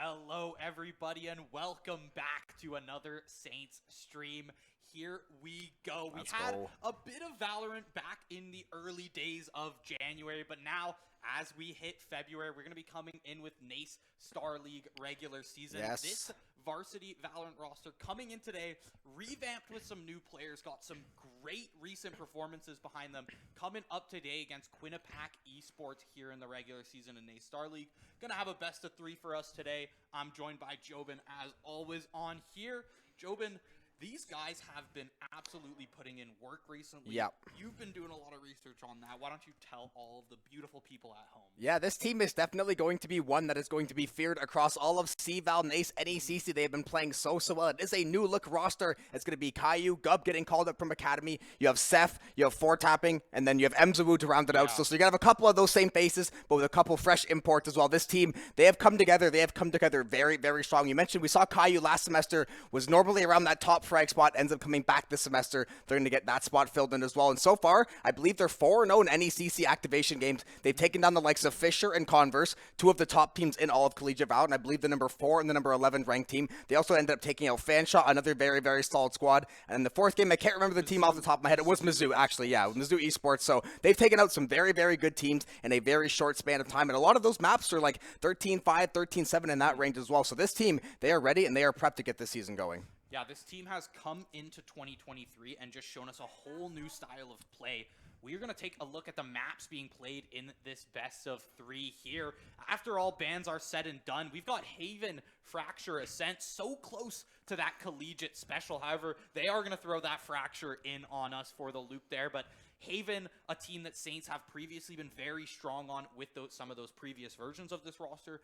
Hello, everybody, and welcome back to another Saints stream. Here we go. We had a bit of Valorant back in the early days of January, but now, as we hit February, we're going to be coming in with NACE Starleague regular season. Yes. This varsity Valorant roster coming in today, revamped with some new players, got some great recent performances behind them, coming up today against Quinnipiac Esports here in the regular season in NACE Starleague. Gonna have a best of 3 for us today. I'm joined by Jobin, as always, on here. Jobin, these guys have been absolutely putting in work recently. Yep. You've been doing a lot of research on that. Why don't you tell all of the beautiful people at home? Yeah, this team is definitely going to be one that is going to be feared across all of CVAL, NACE, NACC. They have been playing so well. It is a new look roster. It's going to be Caillou, Gub getting called up from Academy. You have Seth, you have Four Tapping, and then you have Mzawu to round it out. So you're going to have a couple of those same faces, but with a couple fresh imports as well. This team, they have come together. They have come together very, very strong. You mentioned we saw Caillou last semester was normally around that top frag spot, ends up coming back this semester. They're going to get that spot filled in as well. And so far, I believe they're 4-0 in NECC activation games. They've taken down the likes of Fisher and Converse, two of the top teams in all of Collegiate Valorant, and I believe the number 4 and the number 11 ranked team. They also ended up taking out Fanshot, another very, very solid squad. And in the fourth game, I can't remember the team off the top of my head. It was Mizzou, actually. Yeah, Mizzou Esports. So they've taken out some very, very good teams in a very short span of time. And a lot of those maps are like 13-5, 13-7 in that range as well. So this team, they are ready and they are prepped to get this season going. Yeah, this team has come into 2023 and just shown us a whole new style of play. We are going to take a look at the maps being played in this best of 3 here. After all bans are said and done, we've got Haven, Fracture, Ascent so close to that collegiate special. However, they are going to throw that Fracture in on us for the loop there. But Haven, a team that Saints have previously been very strong on with some of those previous versions of this roster.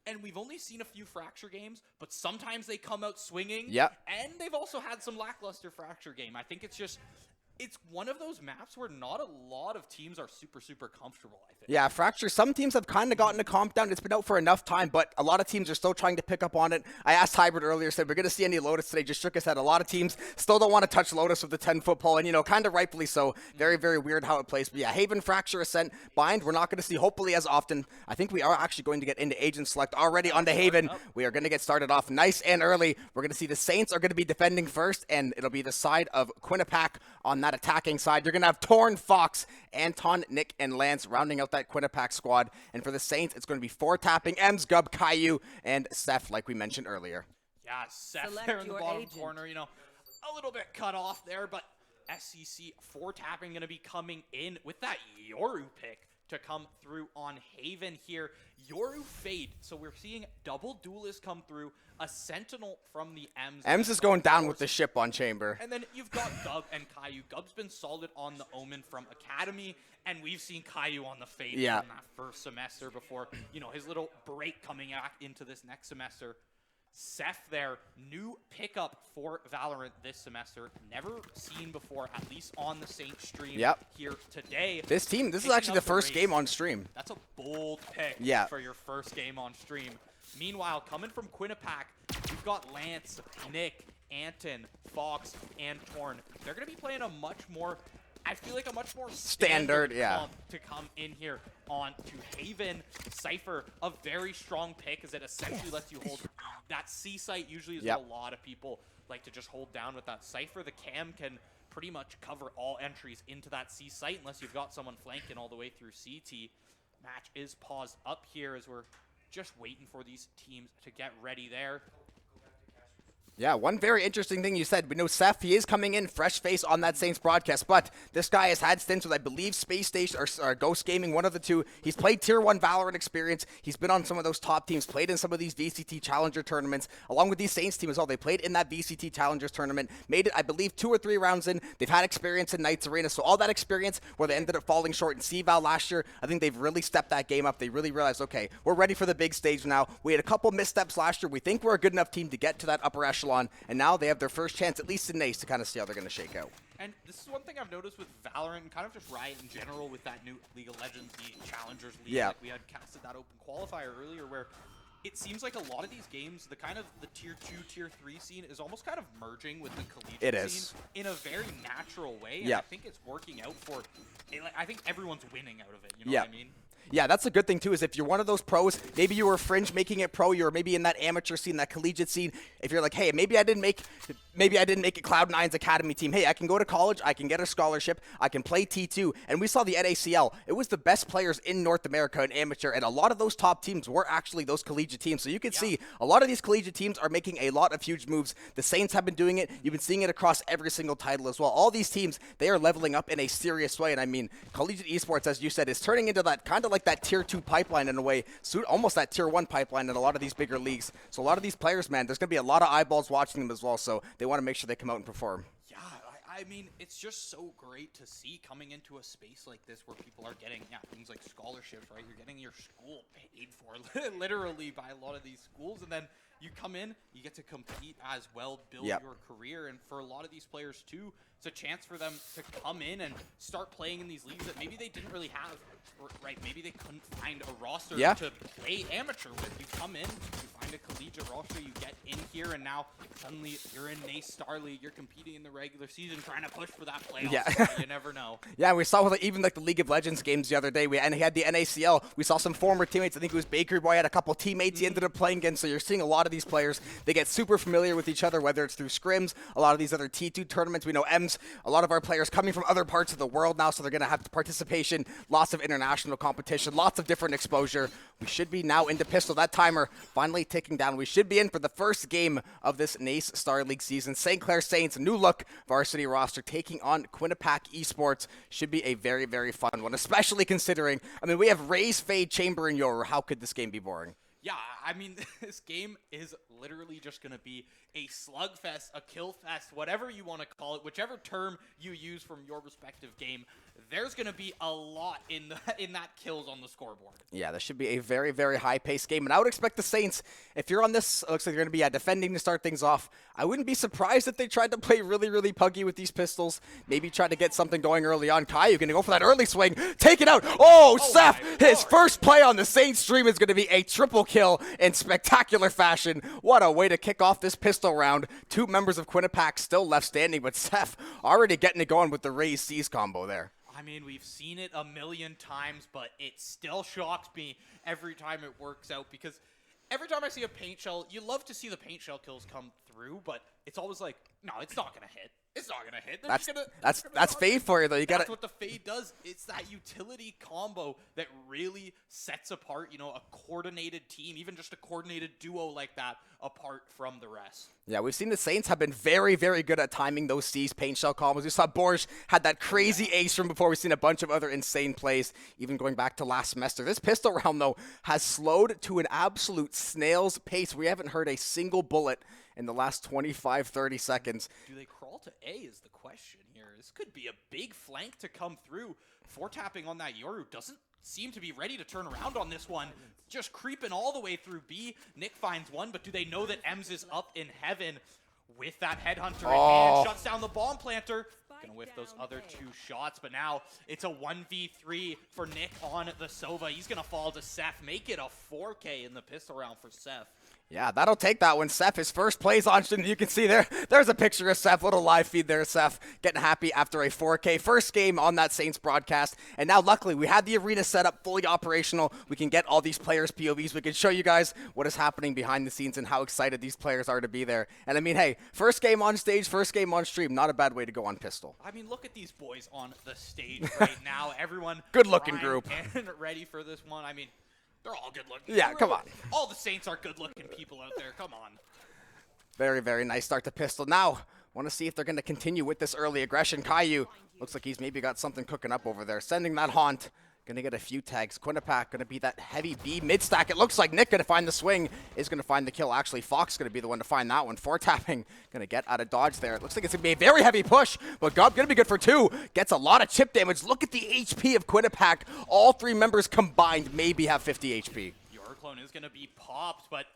And we've only seen a few Fracture games, but sometimes they come out swinging. Yep. And they've also had some lackluster Fracture game. I think it's one of those maps where not a lot of teams are super comfortable, I think. Yeah, Fracture, some teams have kind of gotten a comp down. It's been out for enough time, but a lot of teams are still trying to pick up on it. I asked Hybrid earlier, said we're going to see any Lotus today. Just shook his head. A lot of teams still don't want to touch Lotus with the 10-foot pole, and, kind of rightfully so. Very, very weird how it plays. But yeah, Haven, Fracture, Ascent, Bind, we're not going to see hopefully as often. I think we are actually going to get into Agent Select already onto Haven. We are going to get started off nice and early. We're going to see the Saints are going to be defending first, and it'll be the side of Quinnipiac on that attacking side. You're going to have Torn, Fox, Anton, Nick, and Lance rounding out that Quinnipiac squad. And for the Saints, it's going to be Four Tapping, Ems, Gub, Caillou, and Seth, like we mentioned earlier. Yeah, Seth there in the bottom corner, a little bit cut off there, but SCC Four Tapping going to be coming in with that Yoru pick to come through on Haven here. Yoru Fade. So we're seeing double duelists come through. A Sentinel from the Ems. Ems is going down with the ship on Chamber. And then you've got Gub and Caillou. Gub's been solid on the Omen from Academy, and we've seen Caillou on the Fade from that first semester before, his little break coming back into this next semester. Seth there, new pickup for Valorant this semester. Never seen before, at least on the Saints stream here today. This is actually the first game on stream. That's a bold pick for your first game on stream. Meanwhile, coming from Quinnipiac, we've got Lance, Nick, Anton, Fox, and Torn. They're going to be playing a much more standard comp to come in here on to Haven. Cypher, a very strong pick as it essentially lets you hold that C site. Usually is what a lot of people like to just hold down with that Cypher. The cam can pretty much cover all entries into that C site unless you've got someone flanking all the way through CT. Match is paused up here as we're just waiting for these teams to get ready there. Yeah, one very interesting thing you said. We know Seth, he is coming in fresh face on that Saints broadcast, but this guy has had stints with, I believe, Space Station or Ghost Gaming, one of the two. He's played Tier 1 Valorant experience. He's been on some of those top teams, played in some of these VCT Challenger tournaments, along with these Saints team as well. They played in that VCT Challengers tournament, made it, I believe, 2 or 3 rounds in. They've had experience in Knights Arena, so all that experience where they ended up falling short in CVAL last year, I think they've really stepped that game up. They really realized, okay, we're ready for the big stage now. We had a couple missteps last year. We think we're a good enough team to get to that upper echelon, and now they have their first chance, at least in NACE, to kind of see how they're going to shake out. And this is one thing I've noticed with Valorant and kind of just Riot in general with that new League of Legends, the Challengers League. Like we had casted that open qualifier earlier where it seems like a lot of these games, the Tier 2, Tier 3 scene is almost kind of merging with the collegiate scene in a very natural way. And I think it's working out for, I think everyone's winning out of it. You know what I mean? Yeah, that's a good thing too, is if you're one of those pros, maybe you were fringe making it pro, you were maybe in that amateur scene, that collegiate scene. If you're like, hey, maybe I didn't make it Cloud9's academy team. Hey, I can go to college, I can get a scholarship, I can play T2. And we saw the NACL. It was the best players in North America in amateur, and a lot of those top teams were actually those collegiate teams. So you can see a lot of these collegiate teams are making a lot of huge moves. The Saints have been doing it. You've been seeing it across every single title as well. All these teams, they are leveling up in a serious way. And I mean, collegiate esports, as you said, is turning into that kind of like that tier 2 pipeline in a way, almost that tier 1 pipeline in a lot of these bigger leagues. So a lot of these players, man, there's going to be a lot of eyeballs watching them as well. So they want to make sure they come out and perform. Yeah, I mean, it's just so great to see coming into a space like this where people are getting things like scholarships, right? You're getting your school paid for literally by a lot of these schools, and then you come in, you get to compete as well, build your career, and for a lot of these players too, it's a chance for them to come in and start playing in these leagues that maybe they didn't really have, right? Maybe they couldn't find a roster to play amateur with. You come in, you find a collegiate roster, you get in here, and now suddenly you're in NACE Starleague, you're competing in the regular season, trying to push for that playoff spot. You never know. Yeah, we saw with even like the League of Legends games the other day, and he had the NACL. We saw some former teammates. I think it was Baker Boy had a couple teammates he ended up playing against. So you're seeing a lot of these players. They get super familiar with each other, whether it's through scrims, a lot of these other T2 tournaments. We know M's, a lot of our players coming from other parts of the world now, so they're going to have participation, lots of international competition, lots of different exposure. We should be now into Pistol. That timer finally ticking down. We should be in for the first game of this NACE Star League season. St. Clair Saints, new look varsity roster, taking on Quinnipiac Esports. Should be a very, very fun one, especially considering, I mean, we have Raze, Fade, Chamber, and Yoru. How could this game be boring? Yeah, I mean, this game is literally just going to be a slugfest, a killfest, whatever you want to call it, whichever term you use from your respective game. There's going to be a lot in that kills on the scoreboard. Yeah, this should be a very, very high-paced game. And I would expect the Saints, if you're on this, it looks like they're going to be defending to start things off. I wouldn't be surprised if they tried to play really, really puggy with these pistols. Maybe try to get something going early on. Caillou going to go for that early swing. Take it out. Oh, Seth, his first play on the Saints stream is going to be a triple kill in spectacular fashion. What a way to kick off this pistol round. 2 members of Quinnipiac still left standing, but Seth already getting it going with the Raze C's combo there. I mean, we've seen it a million times, but it still shocks me every time it works out, because every time I see a paint shell, you love to see the paint shell kills come through, but it's always like, no, it's not going to hit. It's not going to hit. That's Fade for you, though. That's what the Fade does. It's that utility combo that really sets apart, you know, a coordinated team, even just a coordinated duo like that, apart from the rest. Yeah, we've seen the Saints have been very, very good at timing those C's paint shell combos. We saw Borge had that crazy ace from before. We've seen a bunch of other insane plays, even going back to last semester. This pistol round, though, has slowed to an absolute snail's pace. We haven't heard a single bullet in the last 25, 30 seconds. Do they crawl to A is the question here. This could be a big flank to come through. 4-tapping on that Yoru doesn't seem to be ready to turn around on this one. Just creeping all the way through B. Nick finds one, but do they know that Ems is up in heaven with that headhunter in hand? Shuts down the bomb planter. Gonna whiff those other 2 shots, but now it's a 1v3 for Nick on the Sova. He's gonna fall to Seth. Make it a 4K in the pistol round for Seth. Yeah, that'll take that one. Seth, his first plays on, you can see there's a picture of Seth, little live feed there, Seth, getting happy after a 4K first game on that Saints broadcast. And now, luckily, we had the arena set up, fully operational. We can get all these players' POVs. We can show you guys what is happening behind the scenes and how excited these players are to be there. And I mean, hey, first game on stage, first game on stream, not a bad way to go on Pistol. I mean, look at these boys on the stage right now. Everyone good-looking group and ready for this one. I mean, they're all good-looking. Yeah, come on. All the Saints are good-looking people out there. Come on. Very, very nice start to Pistol. Now, want to see if they're going to continue with this early aggression. Caillou looks like he's maybe got something cooking up over there. Sending that Haunt. Going to get a few tags. Quinnipiac going to be that heavy B mid-stack. It looks like Nick going to find the swing. Is going to find the kill. Actually, Fox going to be the one to find that one. 4-tapping. Going to get out of dodge there. It looks like it's going to be a very heavy push. But Gob going to be good for 2. Gets a lot of chip damage. Look at the HP of Quinnipiac. All 3 members combined maybe have 50 HP. Your clone is going to be popped, but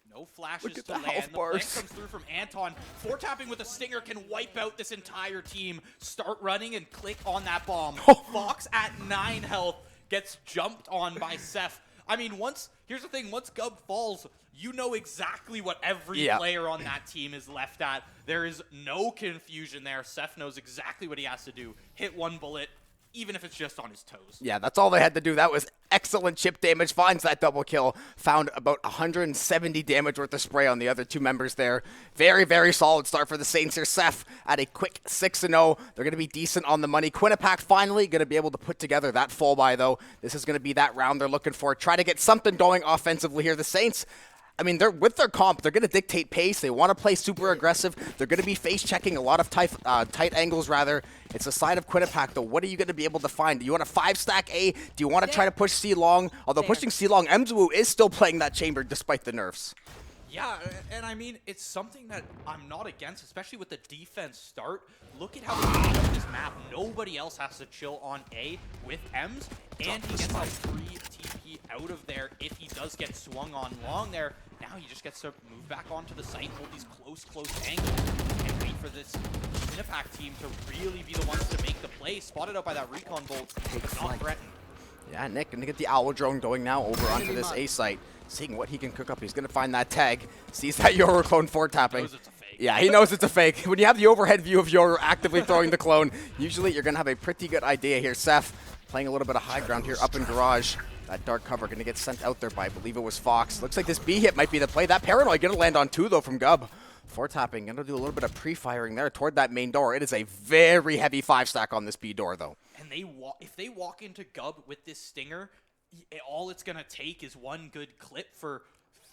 no flashes Look at to the land. health The bars. flank comes through from Anton. 4-tapping with a stinger can wipe out this entire team. Start running and click on that bomb. Fox at 9 health gets jumped on by Seth. I mean, here's the thing, once Gub falls, you know exactly what every player on that team is left at. There is no confusion there. Seth knows exactly what he has to do. Hit 1 bullet, even if it's just on his toes. Yeah, that's all they had to do. That was excellent chip damage. Finds that double kill. Found about 170 damage worth of spray on the other two members there. Very, very solid start for the Saints here. Seth at a quick 6-0. They're going to be decent on the money. Quinnipiac finally going to be able to put together that full buy, though. This is going to be that round they're looking for. Try to get something going offensively here. The Saints, I mean, they're with their comp, they're going to dictate pace. They want to play super aggressive. They're going to be face checking a lot of tight angles, rather. It's the side of Quinnipiac, though. What are you going to be able to find? Do you want a 5-stack A? Do you want to try to push C long? Although pushing C long, Mzwu is still playing that chamber despite the nerfs. Yeah, and I mean, it's something that I'm not against, especially with the defense start. Look at how we made up this map. Nobody else has to chill on A with Ems, and he gets a free TP out of there if he does get swung on long there. Now he just gets to move back onto the site, hold these close angles, and wait for this Quinnipiac team to really be the ones to make the play. Spotted out by that recon bolt, not threatened. Yeah, Nick gonna get the owl drone going now over onto this A site, seeing what he can cook up. He's gonna find that tag, sees that Yoru clone forward tapping. Knows it's a fake. Yeah, he knows it's a fake. When you have the overhead view of Yoru actively throwing the clone, usually you're gonna have a pretty good idea here. Seth playing a little bit of high ground here up in garage. That dark cover gonna get sent out there by, I believe it was Fox. Looks like this B hit might be the play. That paranoid gonna land on 2 though from Gub. Four tapping, gonna do a little bit of pre-firing there toward that main door. It is a very heavy 5-stack on this B door though. And if they walk into Gub with this Stinger, all it's gonna take is one good clip for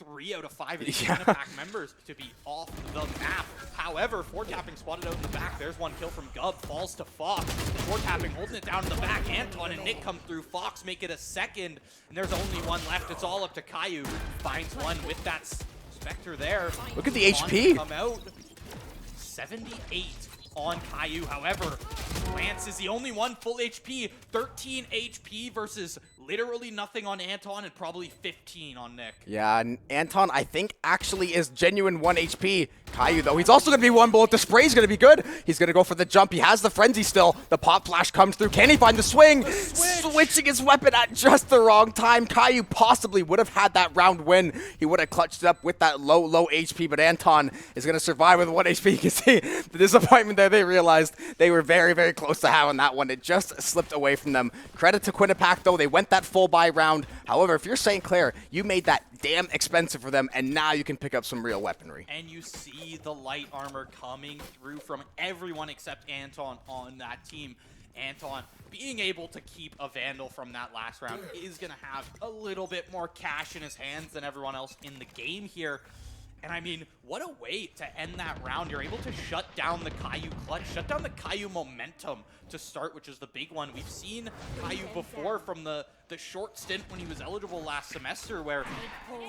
3 out of 5 of these Quinnipiac members to be off the map. However, 4-tapping spotted out in the back. There's one kill from Gub, falls to Fox. 4-tapping holding it down in the back. Anton and Nick come through. Fox make it a second, and there's only one left. It's all up to Caillou. Finds one with that Spectre there. Look at the HP. Come out. 78 on Caillou. However, Lance is the only one full HP. 13 HP versus literally nothing on Anton and probably 15 on Nick. Yeah, and Anton, I think, actually is genuine 1 HP. Caillou, though, he's also going to be 1 bullet. The spray's going to be good. He's going to go for the jump. He has the frenzy still. The pop flash comes through. Can he find the swing? Switching his weapon at just the wrong time. Caillou possibly would have had that round win. He would have clutched it up with that low HP, but Anton is going to survive with 1 HP. You can see the disappointment there. They realized they were very, very close to having that one. It just slipped away from them. Credit to Quinnipiac, though. They went that full buy round. However, if you're St. Clair, you made that damn expensive for them, and now you can pick up some real weaponry. And you see the light armor coming through from everyone except Anton on that team. Anton being able to keep a Vandal from that last round is going to have a little bit more cash in his hands than everyone else in the game here. And I mean, what a way to end that round. You're able to shut down the Caillou clutch, shut down the Caillou momentum to start, which is the big one. We've seen Caillou before from the short stint when he was eligible last semester, where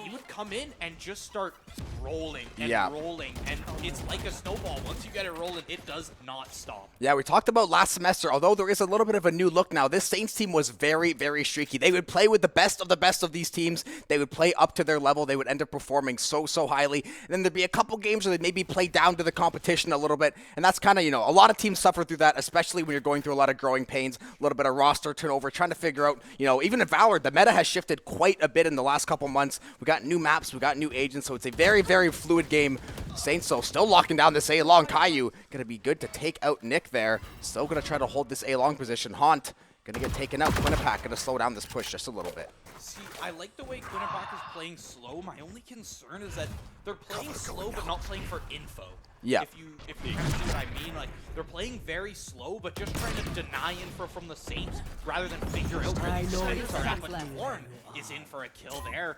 he would come in and just start rolling and rolling. And it's like a snowball. Once you get it rolling, it does not stop. Yeah, we talked about last semester, although there is a little bit of a new look now. This Saints team was very, very streaky. They would play with the best of these teams. They would play up to their level. They would end up performing so highly. And then there'd be a couple games where they'd maybe play down to the competition a little bit. And that's kind of, a lot of teams suffer through that, especially when you're going through a lot of growing pains, a little bit of roster turnover, trying to figure out, even in Valor, the meta has shifted quite a bit in the last couple months. We got new maps, we got new agents, so it's a very, very fluid game. Saints, though, still locking down this A-long. Caillou going to be good to take out Nick there. Still going to try to hold this A-long position. Haunt going to get taken out. Quinnipiac going to slow down this push just a little bit. See, I like the way Quinnipiac is playing slow. My only concern is that they're playing slow but not playing for info. Yeah. If you kind of see what I mean, like, they're playing very slow, but just trying to deny info from the Saints rather than figure out where these snipers are at. But Torn is in for a kill there,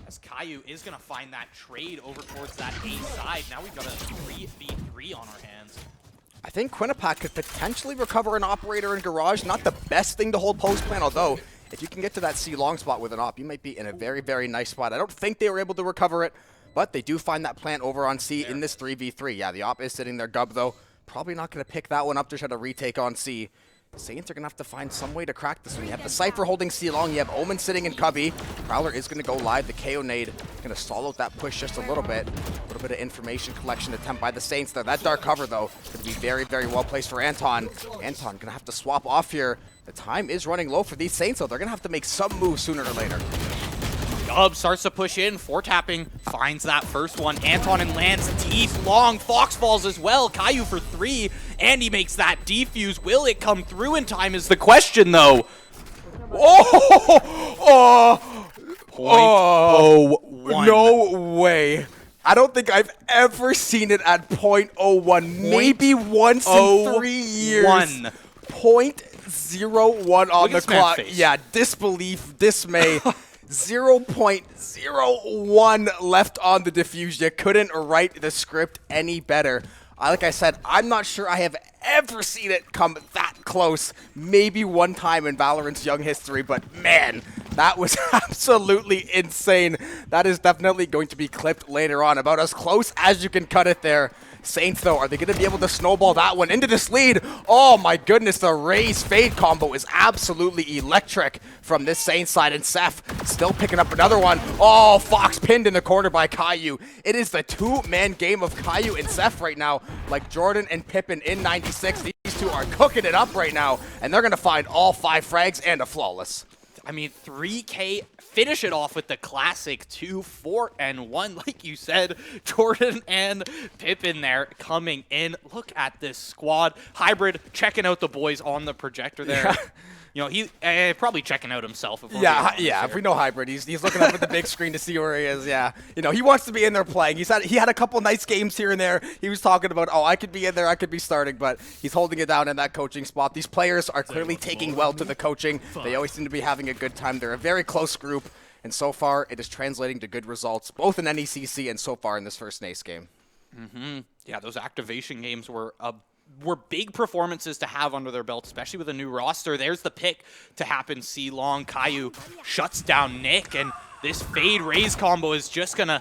as Caillou is going to find that trade over towards that A side. Now we've got a 3v3 on our hands. I think Quinnipiac could potentially recover an operator in garage. Not the best thing to hold post plan, although if you can get to that C long spot with an op, you might be in a very, very nice spot. I don't think they were able to recover it, but they do find that plant over on C in this 3v3. Yeah, the op is sitting there. Gub, though, probably not going to pick that one up to try to retake on C. Saints are going to have to find some way to crack this one. You have the Cypher holding C long. You have Omen sitting in Cubby. Prowler is going to go live. The KO nade going to stall out that push just a little bit. A little bit of information collection attempt by the Saints there. That dark cover, though, going to be very, very well placed for Anton. Anton going to have to swap off here. The time is running low for these Saints, though. They're going to have to make some moves sooner or later. Gub starts to push in. Tapping finds that first one. Anton and lands deep, long. Fox falls as well. Caillou for 3, and he makes that defuse. Will it come through in time is the question, though. .01. No way. I don't think I've ever seen it at .01. Maybe once in 3 years. .01 on the clock. Yeah, disbelief, dismay. 0.01 left on the diffuse. You couldn't write the script any better. Like I said, I'm not sure I have ever seen it come that close. Maybe one time in Valorant's young history, but man, that was absolutely insane. That is definitely going to be clipped later on. About as close as you can cut it there. Saints, though, are they going to be able to snowball that one into this lead? Oh my goodness, the Raze Fade combo is absolutely electric from this Saints side, and Seth still picking up another one. Oh, Fox pinned in the corner by Caillou. It is the two-man game of Caillou and Seth right now, like Jordan and Pippin in 96. These two are cooking it up right now, and they're going to find all 5 frags and a flawless. I mean, 3K, finish it off with the classic 2, 4, and 1. Like you said, Jordan and Pippin there coming in. Look at this squad. Hybrid checking out the boys on the projector there. Yeah. You know, he probably checking out himself. If if we know Hybrid, he's looking up at the big screen to see where he is. Yeah, you know, he wants to be in there playing. He had a couple nice games here and there. He was talking about, oh, I could be in there, I could be starting, but he's holding it down in that coaching spot. These players are clearly taking well to the coaching. They always seem to be having a good time. They're a very close group, and so far it is translating to good results, both in NECC and so far in this first NACE game. Yeah, those activation games were big performances to have under their belt, especially with a new roster. There's the pick to happen. C-Long, Caillou shuts down Nick, and this Fade Raze combo is just gonna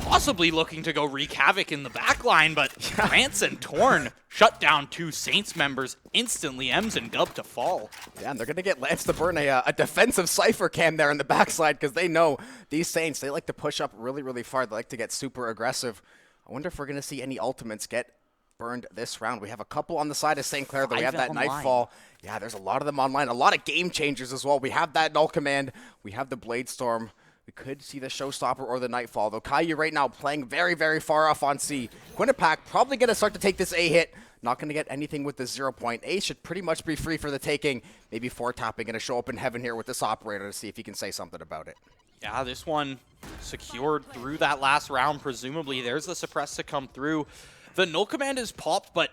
possibly looking to go wreak havoc in the backline, but Lance and Torn shut down 2 Saints members instantly. Ems and Gub to fall. Yeah, and they're gonna get Lance to burn a defensive Cypher cam there in the backside, because they know these Saints, they like to push up really, really far. They like to get super aggressive. I wonder if we're gonna see any ultimates get burned this round. We have a couple on the side of St. Clair, though. We have that Nightfall. Yeah, there's a lot of them online. A lot of game changers as well. We have that Null Command. We have the Blade Storm. We could see the Showstopper or the Nightfall, though. Caillou right now playing very, very far off on C. Quinnipiac probably going to start to take this A hit. Not going to get anything with the 0 point. A should pretty much be free for the taking. Maybe tapping going to show up in heaven here with this operator to see if he can say something about it. Yeah, this one secured through that last round, presumably. There's the suppress to come through. The Null Command is popped, but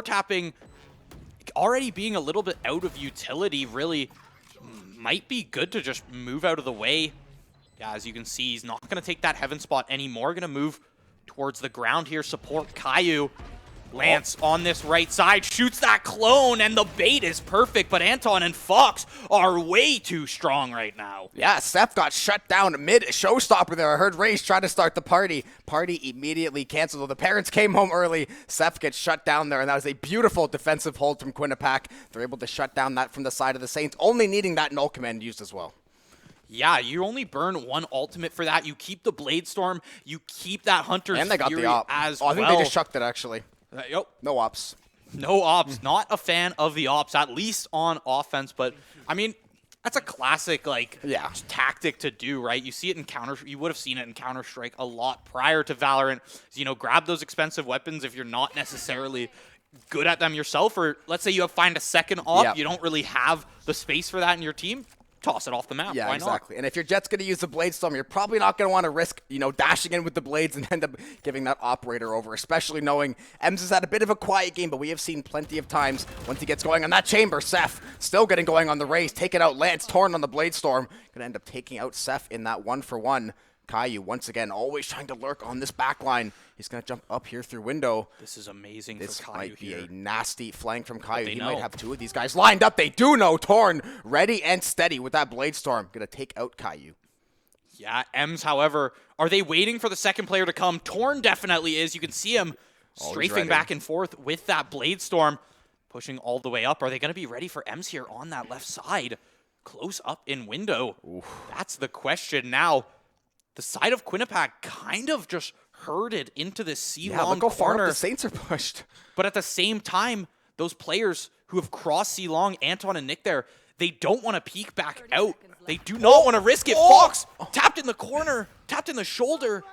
tapping already being a little bit out of utility really might be good to just move out of the way. Yeah, as you can see, he's not going to take that heaven spot anymore. Going to move towards the ground here, support Caillou. Lance on this right side shoots that clone, and the bait is perfect, but Anton and Fox are way too strong right now. Yeah, Seth got shut down mid-showstopper there. I heard Raze try to start the party. Party immediately canceled. Though the parents came home early, Seth gets shut down there, and that was a beautiful defensive hold from Quinnipiac. They're able to shut down that from the side of the Saints, only needing that Null Command used as well. Yeah, you only burn 1 ultimate for that. You keep the Blade Storm, you keep that Hunter's and they got Fury the op. as I think they just chucked it, actually. Yep. No ops. No ops. Not a fan of the ops, at least on offense. But, I mean, that's a classic, tactic to do, right? You see it in Counter. You would have seen it in Counter-Strike a lot prior to Valorant. You know, grab those expensive weapons if you're not necessarily good at them yourself. Or let's say you find a second op. You don't really have the space for that in your team. Toss it off the map. Yeah, Why exactly. not? And if your Jet's going to use the Blade Storm, you're probably not going to want to risk, dashing in with the blades and end up giving that operator over, especially knowing Ems has had a bit of a quiet game, but we have seen plenty of times once he gets going on that chamber. Seth still getting going on the Raze, taking out Lance, Torn on the Blade Storm. Going to end up taking out Seth in that 1-for-1. Caillou, once again, always trying to lurk on this back line. He's going to jump up here through window. This is amazing this for Caillou here. This might be a nasty flank from Caillou. He know. might have 2 of these guys lined up. They do know. Torn, ready and steady with that Blade Storm. Going to take out Caillou. Yeah, Ems, however, are they waiting for the second player to come? Torn definitely is. You can see him strafing back and forth with that Blade Storm, pushing all the way up. Are they going to be ready for Ems here on that left side? Close up in window. Oof. That's the question now. The side of Quinnipiac kind of just herded into this C-Long look how far corner. up the Saints are pushed. But at the same time, those players who have crossed C-Long, Anton and Nick there, they don't want to peek back out They do not want to risk it. Fox tapped in the corner, tapped in the shoulder.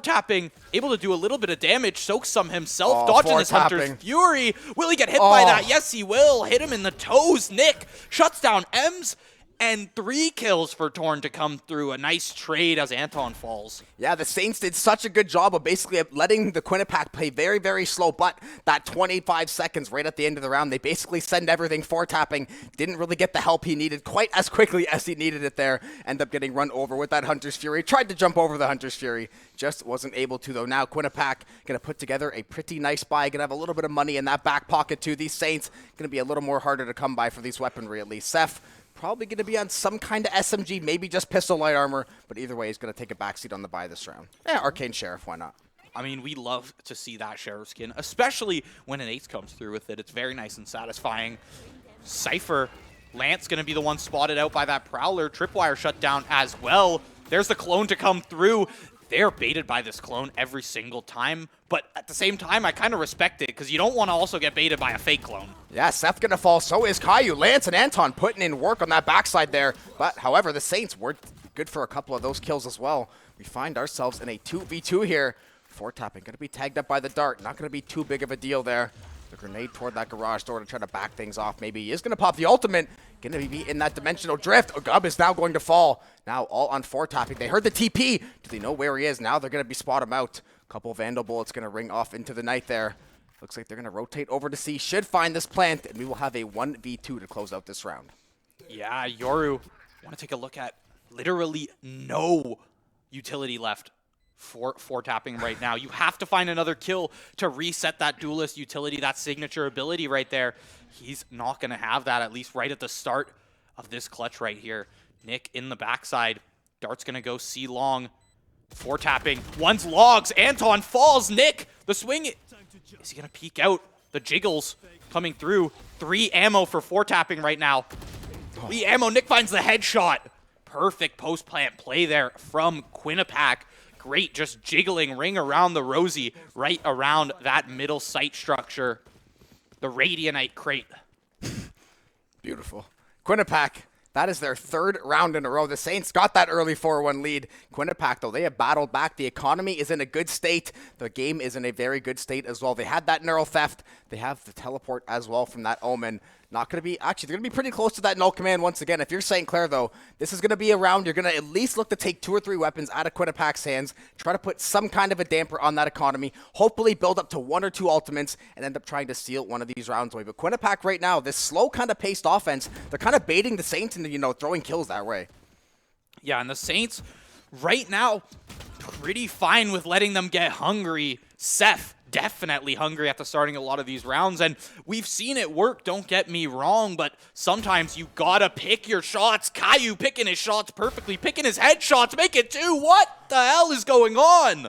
Tapping, able to do a little bit of damage. Soaks some himself, dodging his Hunter's Fury. Will he get hit by that? Yes, he will. Hit him in the toes. Nick shuts down Ems. And 3 kills for Torn to come through. A nice trade as Anton falls. Yeah, the Saints did such a good job of basically letting the Quinnipiac play very, very slow, but that 25 seconds right at the end of the round, they basically send everything tapping. Didn't really get the help he needed quite as quickly as he needed it there. End up getting run over with that Hunter's Fury. Tried to jump over the Hunter's Fury. Just wasn't able to, though. Now Quinnipiac going to put together a pretty nice buy. Going to have a little bit of money in that back pocket, too. These Saints going to be a little more harder to come by for these weaponry, at least. Seth, probably going to be on some kind of SMG, maybe just pistol light armor, but either way, he's going to take a backseat on the buy this round. Yeah, Arcane Sheriff, why not? I mean, we love to see that Sheriff skin, especially when an ace comes through with it. It's very nice and satisfying. Cypher, Lance going to be the one spotted out by that Prowler. Tripwire shut down as well. There's the clone to come through. They're baited by this clone every single time, but at the same time, I kind of respect it because you don't want to also get baited by a fake clone. Yeah, Seth gonna fall, so is Caillou. Lance and Anton putting in work on that backside there, but however, the Saints were good for a couple of those kills as well. We find ourselves in a 2v2 here. Tapping gonna be tagged up by the dart, not gonna be too big of a deal there. The grenade toward that garage door to try to back things off. Maybe he is gonna pop the ultimate. Gonna be in that dimensional drift. Gub is now going to fall. Now all on Tapping. They heard the TP. Do they know where he is? Now they're gonna be spot him out. Couple Vandal bullets gonna ring off into the night there. Looks like they're gonna rotate over to C. Should find this plant, and we will have a 1v2 to close out this round. Yeah, Yoru, want to take a look at literally no utility left for tapping right now. You have to find another kill to reset that duelist utility, that signature ability right there. He's not going to have that, at least right at the start of this clutch right here. Nick in the backside. Dart's going to go C long. Tapping. One's logs. Anton falls. Nick, the swing. Is he going to peek out? The jiggles coming through. 3 ammo for tapping right now. 3 ammo. Nick finds the headshot. Perfect post-plant play there from Quinnipiac. Great, just jiggling ring around the Rosie, right around that middle sight structure. The Radianite crate. Beautiful. Quinnipiac, that is their 3rd round in a row. The Saints got that early 4-1 lead. Quinnipiac, though, they have battled back. The economy is in a good state. The game is in a very good state as well. They had that neural theft. They have the teleport as well from that Omen. Not going to be, actually, they're going to be pretty close to that null command once again. If you're St. Clair, though, this is going to be a round. You're going to at least look to take 2 or 3 weapons out of Quinnipiac's hands, try to put some kind of a damper on that economy, hopefully build up to 1 or 2 ultimates, and end up trying to seal one of these rounds away. But Quinnipiac right now, this slow kind of paced offense, they're kind of baiting the Saints into, throwing kills that way. Yeah, and the Saints right now, pretty fine with letting them get hungry. Seth, definitely hungry after starting a lot of these rounds, and we've seen it work, don't get me wrong, but sometimes you gotta pick your shots. Caillou picking his shots perfectly, picking his headshots, make it 2. What the hell is going on?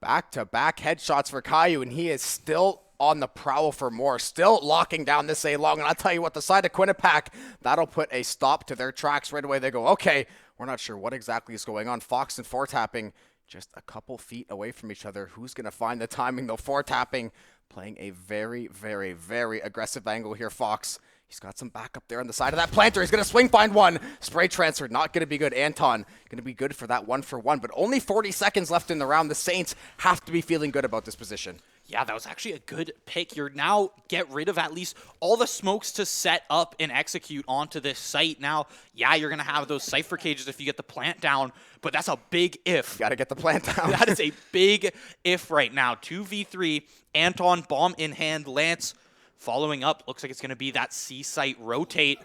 Back-to-back headshots for Caillou, and he is still on the prowl for more, still locking down this A-long, and I'll tell you what, the side of Quinnipiac, that'll put a stop to their tracks right away. They go, okay, we're not sure what exactly is going on. Fox and tapping just a couple feet away from each other. Who's going to find the timing, though? Tapping playing a very, very, very aggressive angle here, Fox. He's got some backup there on the side of that planter. He's going to swing, find one. Spray transfer, not going to be good. Anton going to be good for that 1-for-1, but only 40 seconds left in the round. The Saints have to be feeling good about this position. Yeah, that was actually a good pick. You're now get rid of at least all the smokes to set up and execute onto this site. Now, yeah, you're going to have those Cypher cages if you get the plant down, but that's a big if. You got to get the plant down. That is a big if right now. 2v3, Anton, bomb in hand, Lance following up. Looks like it's going to be that C site rotate.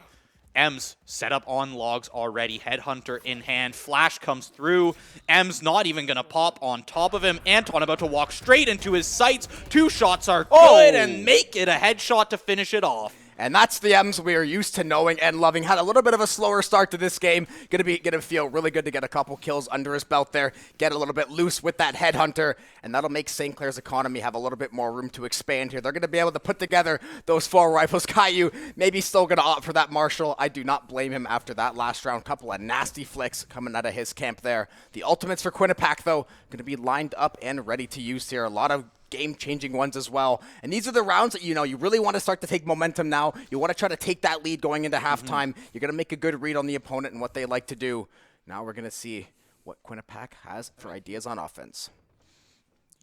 Ems set up on logs already. Headhunter in hand. Flash comes through. Ems not even going to pop on top of him. Anton about to walk straight into his sights. 2 shots are good and make it a headshot to finish it off. And that's the Ems we are used to knowing and loving. Had a little bit of a slower start to this game. Gonna feel really good to get a couple kills under his belt there. Get a little bit loose with that Headhunter, and that'll make St. Clair's economy have a little bit more room to expand here. They're gonna be able to put together those 4 rifles. Caillou maybe still gonna opt for that Marshall. I do not blame him after that last round. Couple of nasty flicks coming out of his camp there. The ultimates for Quinnipiac, though, gonna be lined up and ready to use here. A lot of game-changing ones as well. And these are the rounds that, you really want to start to take momentum now. You want to try to take that lead going into halftime. You're going to make a good read on the opponent and what they like to do. Now we're going to see what Quinnipiac has for ideas on offense.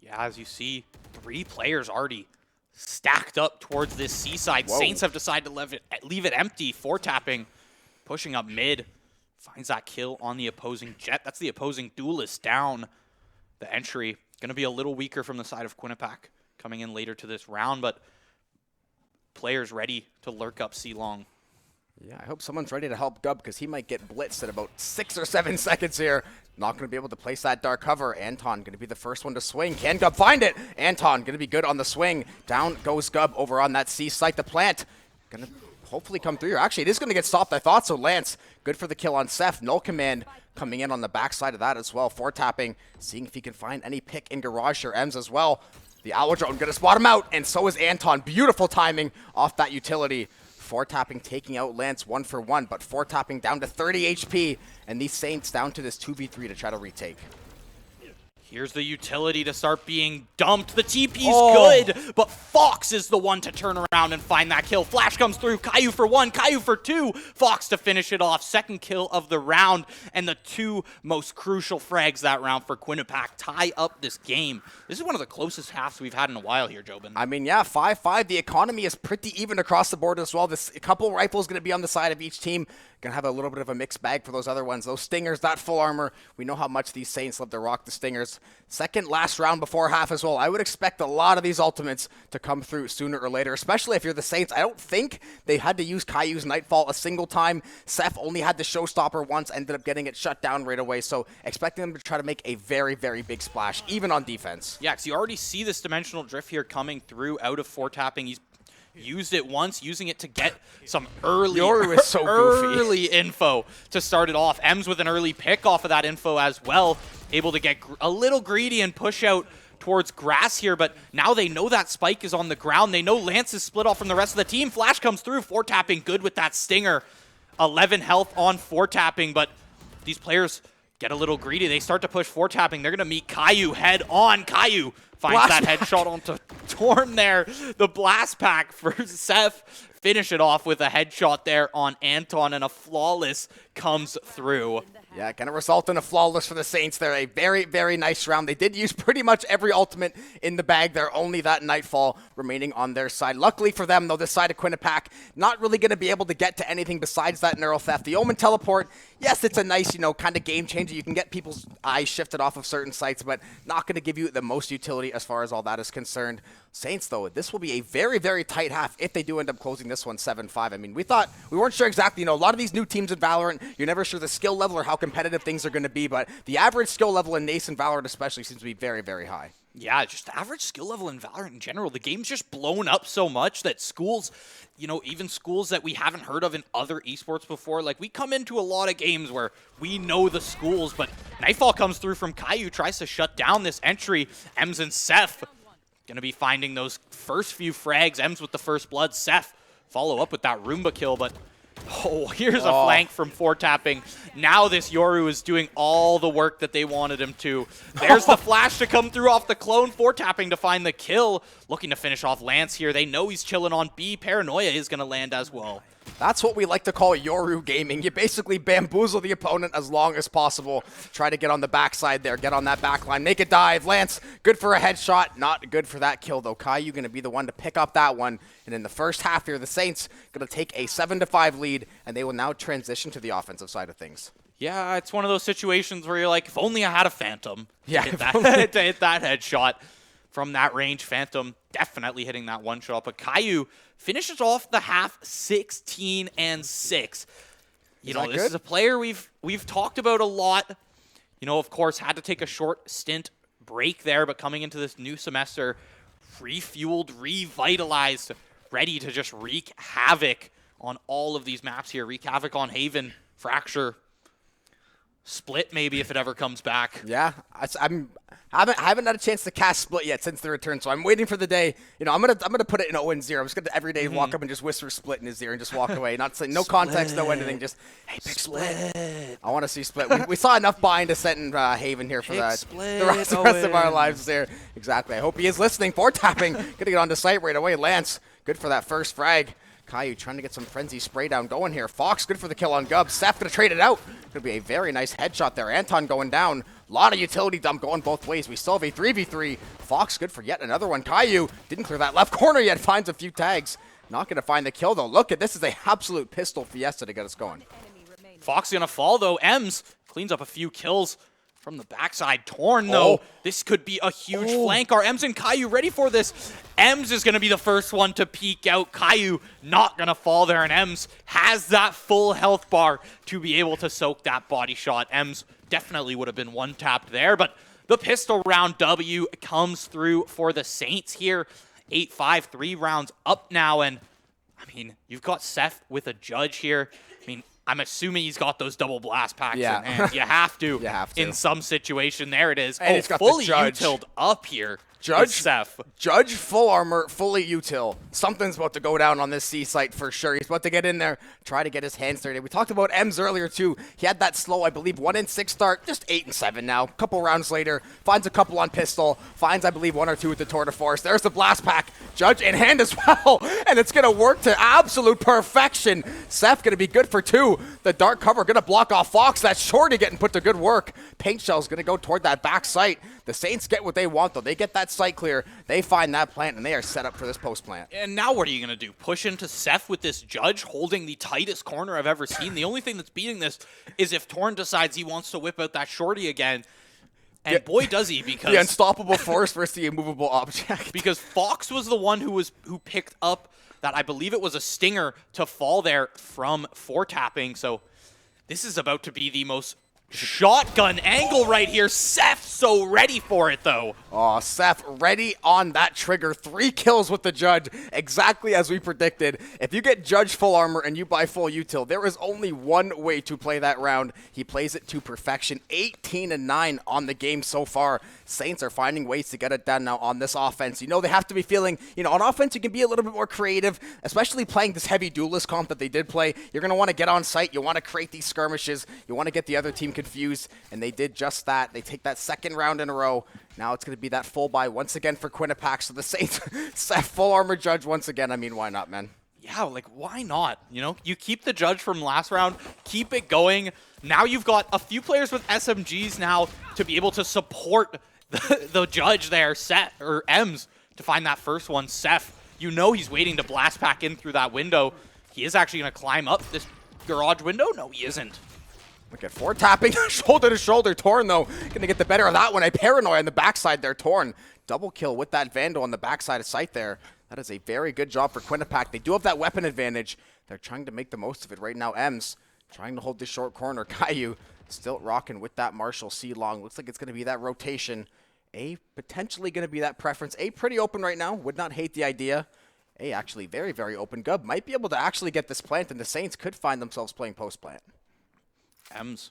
Yeah, as you see, 3 players already stacked up towards this seaside. Whoa. Saints have decided to leave it empty. 4-tapping, pushing up mid. Finds that kill on the opposing Jet. That's the opposing duelist down. The entry going to be a little weaker from the side of Quinnipiac coming in later to this round, but players ready to lurk up C-Long. Yeah, I hope someone's ready to help Gub because he might get blitzed at about 6 or 7 seconds here. Not going to be able to place that dark cover. Anton going to be the first one to swing. Can Gub find it? Anton going to be good on the swing. Down goes Gub over on that C site. The plant going to hopefully come through. Actually, it is going to get stopped. I thought so. Lance, good for the kill on Seth. Null Command coming in on the backside of that as well. 4-tapping, seeing if he can find any pick in Garage or Ems as well. The Owl Drone going to spot him out, and so is Anton. Beautiful timing off that utility. 4-tapping taking out Lance 1 for 1, but 4-tapping down to 30 HP, and these Saints down to this 2v3 to try to retake. Here's the utility to start being dumped. The TP's good, but Fox is the one to turn around and find that kill. Flash comes through. Caillou for 1, Caillou for 2. Fox to finish it off. Second kill of the round, and the 2 most crucial frags that round for Quinnipiac tie up this game. This is one of the closest halves we've had in a while here, Jobin. I mean, yeah, 5-5. The economy is pretty even across the board as well. This a couple rifles going to be on the side of each team. Going to have a little bit of a mixed bag for those other ones. Those Stingers, that full armor, we know how much these Saints love to rock the Stingers. Second last round before half as well. I would expect a lot of these ultimates to come through sooner or later, especially if you're the Saints. I don't think they had to use Caillou's Nightfall a single time. Seth only had the Showstopper once, ended up getting it shut down right away. So expecting them to try to make a very, very big splash, even on defense. Yeah, because you already see this dimensional drift here coming through out of 4-tapping. He's used it once, using it to get some early info to start it off. Ems with an early pick off of that info as well, able to get a little greedy and push out towards grass here, but now they know that Spike is on the ground. They know Lance is split off from the rest of the team. Flash comes through, 4-tapping good with that Stinger. 11 health on 4-tapping, but these players get a little greedy. They start to push 4-tapping. They're going to meet Caillou head on. Caillou finds that headshot onto Torn there. The blast pack for Seth. Finish it off with a headshot there on Anton, and a flawless comes through. Yeah, going to result in a flawless for the Saints there. A very, very nice round. They did use pretty much every ultimate in the bag there. Only that Nightfall remaining on their side. Luckily for them, though, this side of Quinnipiac, not really going to be able to get to anything besides that Neural Theft. The Omen Teleport, yes, it's a nice, kind of game changer. You can get people's eyes shifted off of certain sites, but not going to give you the most utility as far as all that is concerned. Saints, though, this will be a very, very tight half if they do end up closing this one 7-5. I mean, we weren't sure exactly, a lot of these new teams in Valorant, you're never sure the skill level or how competitive things are going to be, but the average skill level in NACE and Valorant especially seems to be very, very high. Yeah, just the average skill level in Valorant in general. The game's just blown up so much that schools, even schools that we haven't heard of in other esports before, like we come into a lot of games where we know the schools, but Nightfall comes through from Caillou, tries to shut down this entry. Ems and Seth going to be finding those first few frags. Ems with the first blood. Seth follow up with that Roomba kill, but here's a flank from 4-tapping. Now this Yoru is doing all the work that they wanted him to. There's the flash to come through off the clone. 4-tapping to find the kill. Looking to finish off Lance here. They know he's chilling on B. Paranoia is going to land as well. That's what we like to call Yoru gaming. You basically bamboozle the opponent as long as possible. Try to get on the backside there, get on that back line, make a dive. Lance, good for a headshot, not good for that kill though. Caillou going to be the one to pick up that one. And in the first half here, the Saints going to take a 7-5 lead, and they will now transition to the offensive side of things. Yeah, it's one of those situations where you're like, if only I had a Phantom to hit that headshot. From that range, Phantom definitely hitting that one shot, but Caillou finishes off the half 16-6. This is a player we've talked about a lot. Of course, had to take a short stint break there, but coming into this new semester, refueled, revitalized, ready to just wreak havoc on all of these maps here. Wreak havoc on Haven, Fracture, Split maybe if it ever comes back. Yeah, I haven't had a chance to cast Split yet since the return, so I'm waiting for the day. You know, I'm gonna put it in 0-0. I'm just gonna every day walk up and just whisper Split in his ear and just walk away. Not say no context, no anything. Just hey, pick Split. I want to see Split. We saw enough buying to set in Haven here for that. The rest of our lives there. Exactly. I hope he is listening. For tapping, gonna get onto site right away. Lance, good for that first frag. Caillou trying to get some frenzy spray down going here. Fox, good for the kill on Gub. Seth gonna trade it out. Gonna be a very nice headshot there. Anton going down. A lot of utility dump going both ways. We still have a 3v3. Fox good for yet another one. Caillou didn't clear that left corner yet. Finds a few tags. Not gonna find the kill though. Look at this is a absolute pistol fiesta to get us going. Fox gonna fall though. Ems cleans up a few kills from the backside. Torn though. This could be a huge flank. Are Ems and Caillou ready for this? Ems is gonna be the first one to peek out. Caillou not gonna fall there, and Ems has that full health bar to be able to soak that body shot. Ems definitely would have been one tapped there, but the pistol round W comes through for the Saints here. 8-5, 3 rounds up now, and I mean, you've got Seth with a judge here. I mean, I'm assuming he's got those double blast packs in hand. You have to. You have to. In some situation. There it is. And it's got fully the judge. utiled up here. Judge full armor, fully util. Something's about to go down on this C site for sure. He's about to get in there, try to get his hands dirty. We talked about Ems earlier too. He had that slow, I believe, 1-6 start, just 8-7 now. A couple rounds later, finds a couple on pistol, finds, I believe, 1 or 2 with the Tour de Force. There's the blast pack, Judge in hand as well, and it's gonna work to absolute perfection. Seth gonna be good for 2. The dark cover gonna block off Fox. That's Shorty getting put to good work. Paint Shell's gonna go toward that back site. The Saints get what they want, though. They get that site clear. They find that plant, and they are set up for this post plant. And now what are you going to do? Push into Seth with this Judge holding the tightest corner I've ever seen? The only thing that's beating this is if Torn decides he wants to whip out that Shorty again. And boy, does he, because... The unstoppable force versus the immovable object. Because Fox was the one who picked up that, I believe it was a stinger to fall there from 4-tapping. So this is about to be the most... shotgun angle right here. Seth so ready for it, though. Oh, Seth ready on that trigger. 3 kills with the Judge, exactly as we predicted. If you get Judge full armor and you buy full util, there is only one way to play that round. He plays it to perfection. 18-9 on the game so far. Saints are finding ways to get it done now on this offense. You know, they have to be feeling, you know, on offense you can be a little bit more creative, especially playing this heavy duelist comp that they did play. You're going to want to get on site. You want to create these skirmishes. You want to get the other team confused, and they did just that. They take that second round in a row. Now it's going to be that full buy once again for Quinnipiac. So the Saints, full armor Judge once again. I mean, why not, man? Yeah, like, why not? You know, you keep the Judge from last round, keep it going. Now you've got a few players with SMGs now to be able to support the Judge there, Seth, or Ems, to find that first one. Seth, you know he's waiting to blast pack in through that window. He is actually going to climb up this garage window. No, he isn't. Look at 4-tapping, shoulder to shoulder. Torn, though, going to get the better of that one. A Paranoia on the backside there. Torn, double kill with that Vandal on the backside of sight there. That is a very good job for Quinnipiac. They do have that weapon advantage. They're trying to make the most of it right now. Ems trying to hold the short corner. Caillou still rocking with that Marshall C-Long. Looks like it's going to be that rotation. A potentially going to be that preference. A pretty open right now. Would not hate the idea. A actually very, very open. Gub might be able to actually get this plant, and the Saints could find themselves playing post-plant. Ems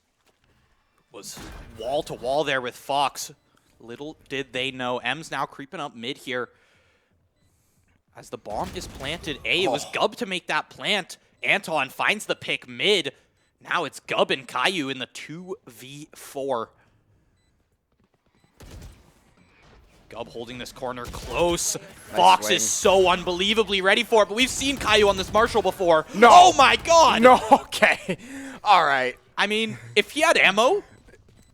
was wall-to-wall there with Fox. Little did they know. Ems now creeping up mid here. As the bomb is planted, it was Gub to make that plant. Anton finds the pick mid. Now it's Gub and Caillou in the 2v4. Gub holding this corner close. Fox is so unbelievably ready for it, but we've seen Caillou on this Marshall before. No. Oh my god! No, okay. All right. I mean, if he had ammo,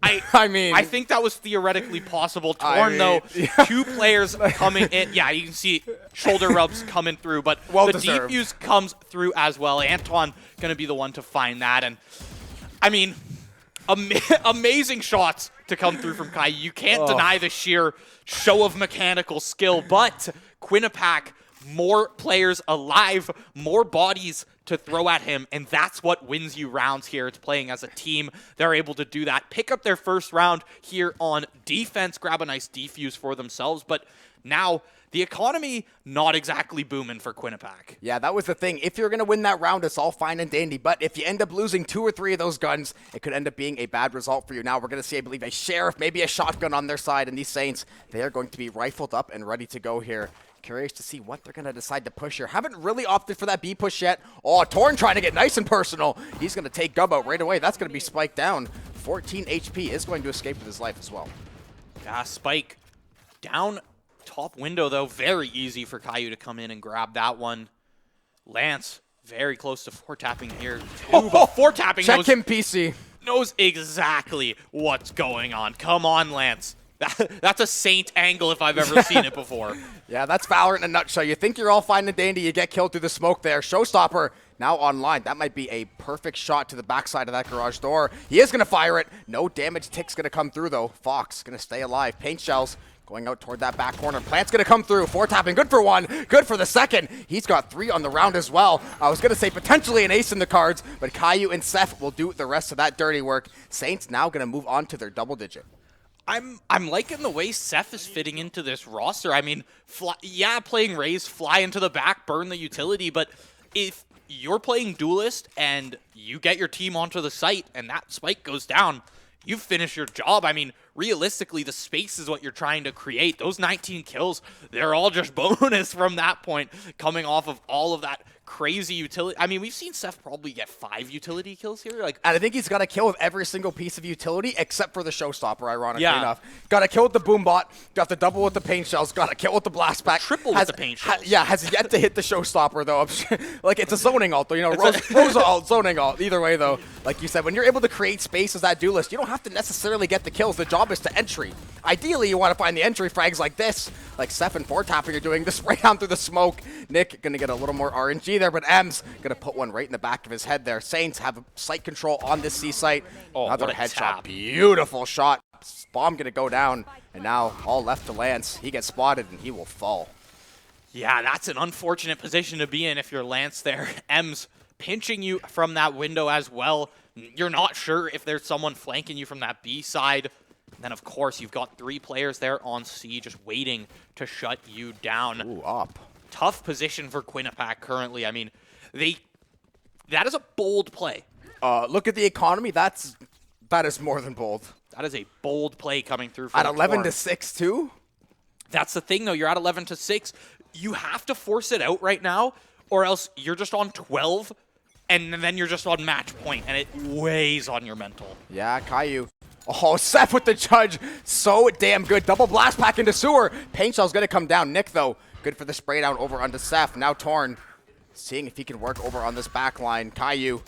I think that was theoretically possible. Torn, though, 2 players coming in. Yeah, you can see shoulder rubs coming through, but the defuse comes through as well. Anton going to be the one to find that. And, I mean, amazing shots to come through from Caillou. You can't deny the sheer show of mechanical skill, but Quinnipiac, more players alive, more bodies to throw at him, and that's what wins you rounds here. It's playing as a team. They're able to do that. Pick up their first round here on defense, grab a nice defuse for themselves, but now the economy not exactly booming for Quinnipiac. Yeah, that was the thing. If you're going to win that round, it's all fine and dandy. But if you end up losing 2 or 3 of those guns, it could end up being a bad result for you. Now we're going to see, I believe, a sheriff, maybe a shotgun on their side. And these Saints, they are going to be rifled up and ready to go here. Curious to see what they're going to decide to push here. Haven't really opted for that B push yet. Oh, Torn trying to get nice and personal. He's going to take Gub out right away. That's going to be spiked down. 14 HP is going to escape with his life as well. Yeah, Spike down top window, though. Very easy for Caillou to come in and grab that one. Lance, very close to 4-tapping here, too. But 4-tapping Check him, PC. knows exactly what's going on. Come on, Lance. That's a Saint angle if I've ever seen it before. Yeah, that's Valorant in a nutshell. You think you're all fine and dandy, you get killed through the smoke there. Showstopper now online. That might be a perfect shot to the backside of that garage door. He is going to fire it. No damage tick's going to come through, though. Fox going to stay alive. Paint shells going out toward that back corner. Plant's going to come through. 4-tapping. Good for 1. Good for the second. He's got 3 on the round as well. I was going to say potentially an ace in the cards, but Caillou and Seth will do the rest of that dirty work. Saints now going to move on to their double digit. I'm liking the way Seth is fitting into this roster. I mean, playing Raze, fly into the back, burn the utility, but if you're playing Duelist and you get your team onto the site and that spike goes down, you've finished your job. I mean, realistically, the space is what you're trying to create. Those 19 kills, they're all just bonus from that point, coming off of all of that crazy utility. I mean, we've seen Seth probably get 5 utility kills here. And I think he's got a kill with every single piece of utility except for the Showstopper, ironically enough. Got a kill with the Boombot, got the double with the paint shells, got a kill with the blast pack. Triple with the paint shells. Has yet to hit the Showstopper, though. Like, it's a zoning ult, though. You know, Rosa ult, zoning ult. Either way, though, like you said, when you're able to create space as that Duelist, you don't have to necessarily get the kills. The job is to entry. Ideally, you want to find the entry frags like this, like Seth and 4-tapping are doing, the spray down through the smoke. Nick going to get a little more RNG there, but M's going to put one right in the back of his head there. Saints have site control on this C site. Oh, another headshot. Beautiful shot. Bomb going to go down, and now all left to Lance. He gets spotted, and he will fall. Yeah, that's an unfortunate position to be in if you're Lance there. M's pinching you from that window as well. You're not sure if there's someone flanking you from that B side. And then, of course, you've got 3 players there on C just waiting to shut you down. Ooh, up. Tough position for Quinnipiac currently. I mean, that is a bold play. Look at the economy. That is more than bold. That is a bold play coming through for at 11-6 too. That's the thing, though. You're at 11-6. You have to force it out right now, or else you're just on 12, and then you're just on match point, and it weighs on your mental. Yeah, Caillou. Oh, Seth with the judge. So damn good. Double blast pack into sewer. Paint shell's going to come down. Nick, though, good for the spray down over onto Seth. Now Torn, seeing if he can work over on this back line. Caillou,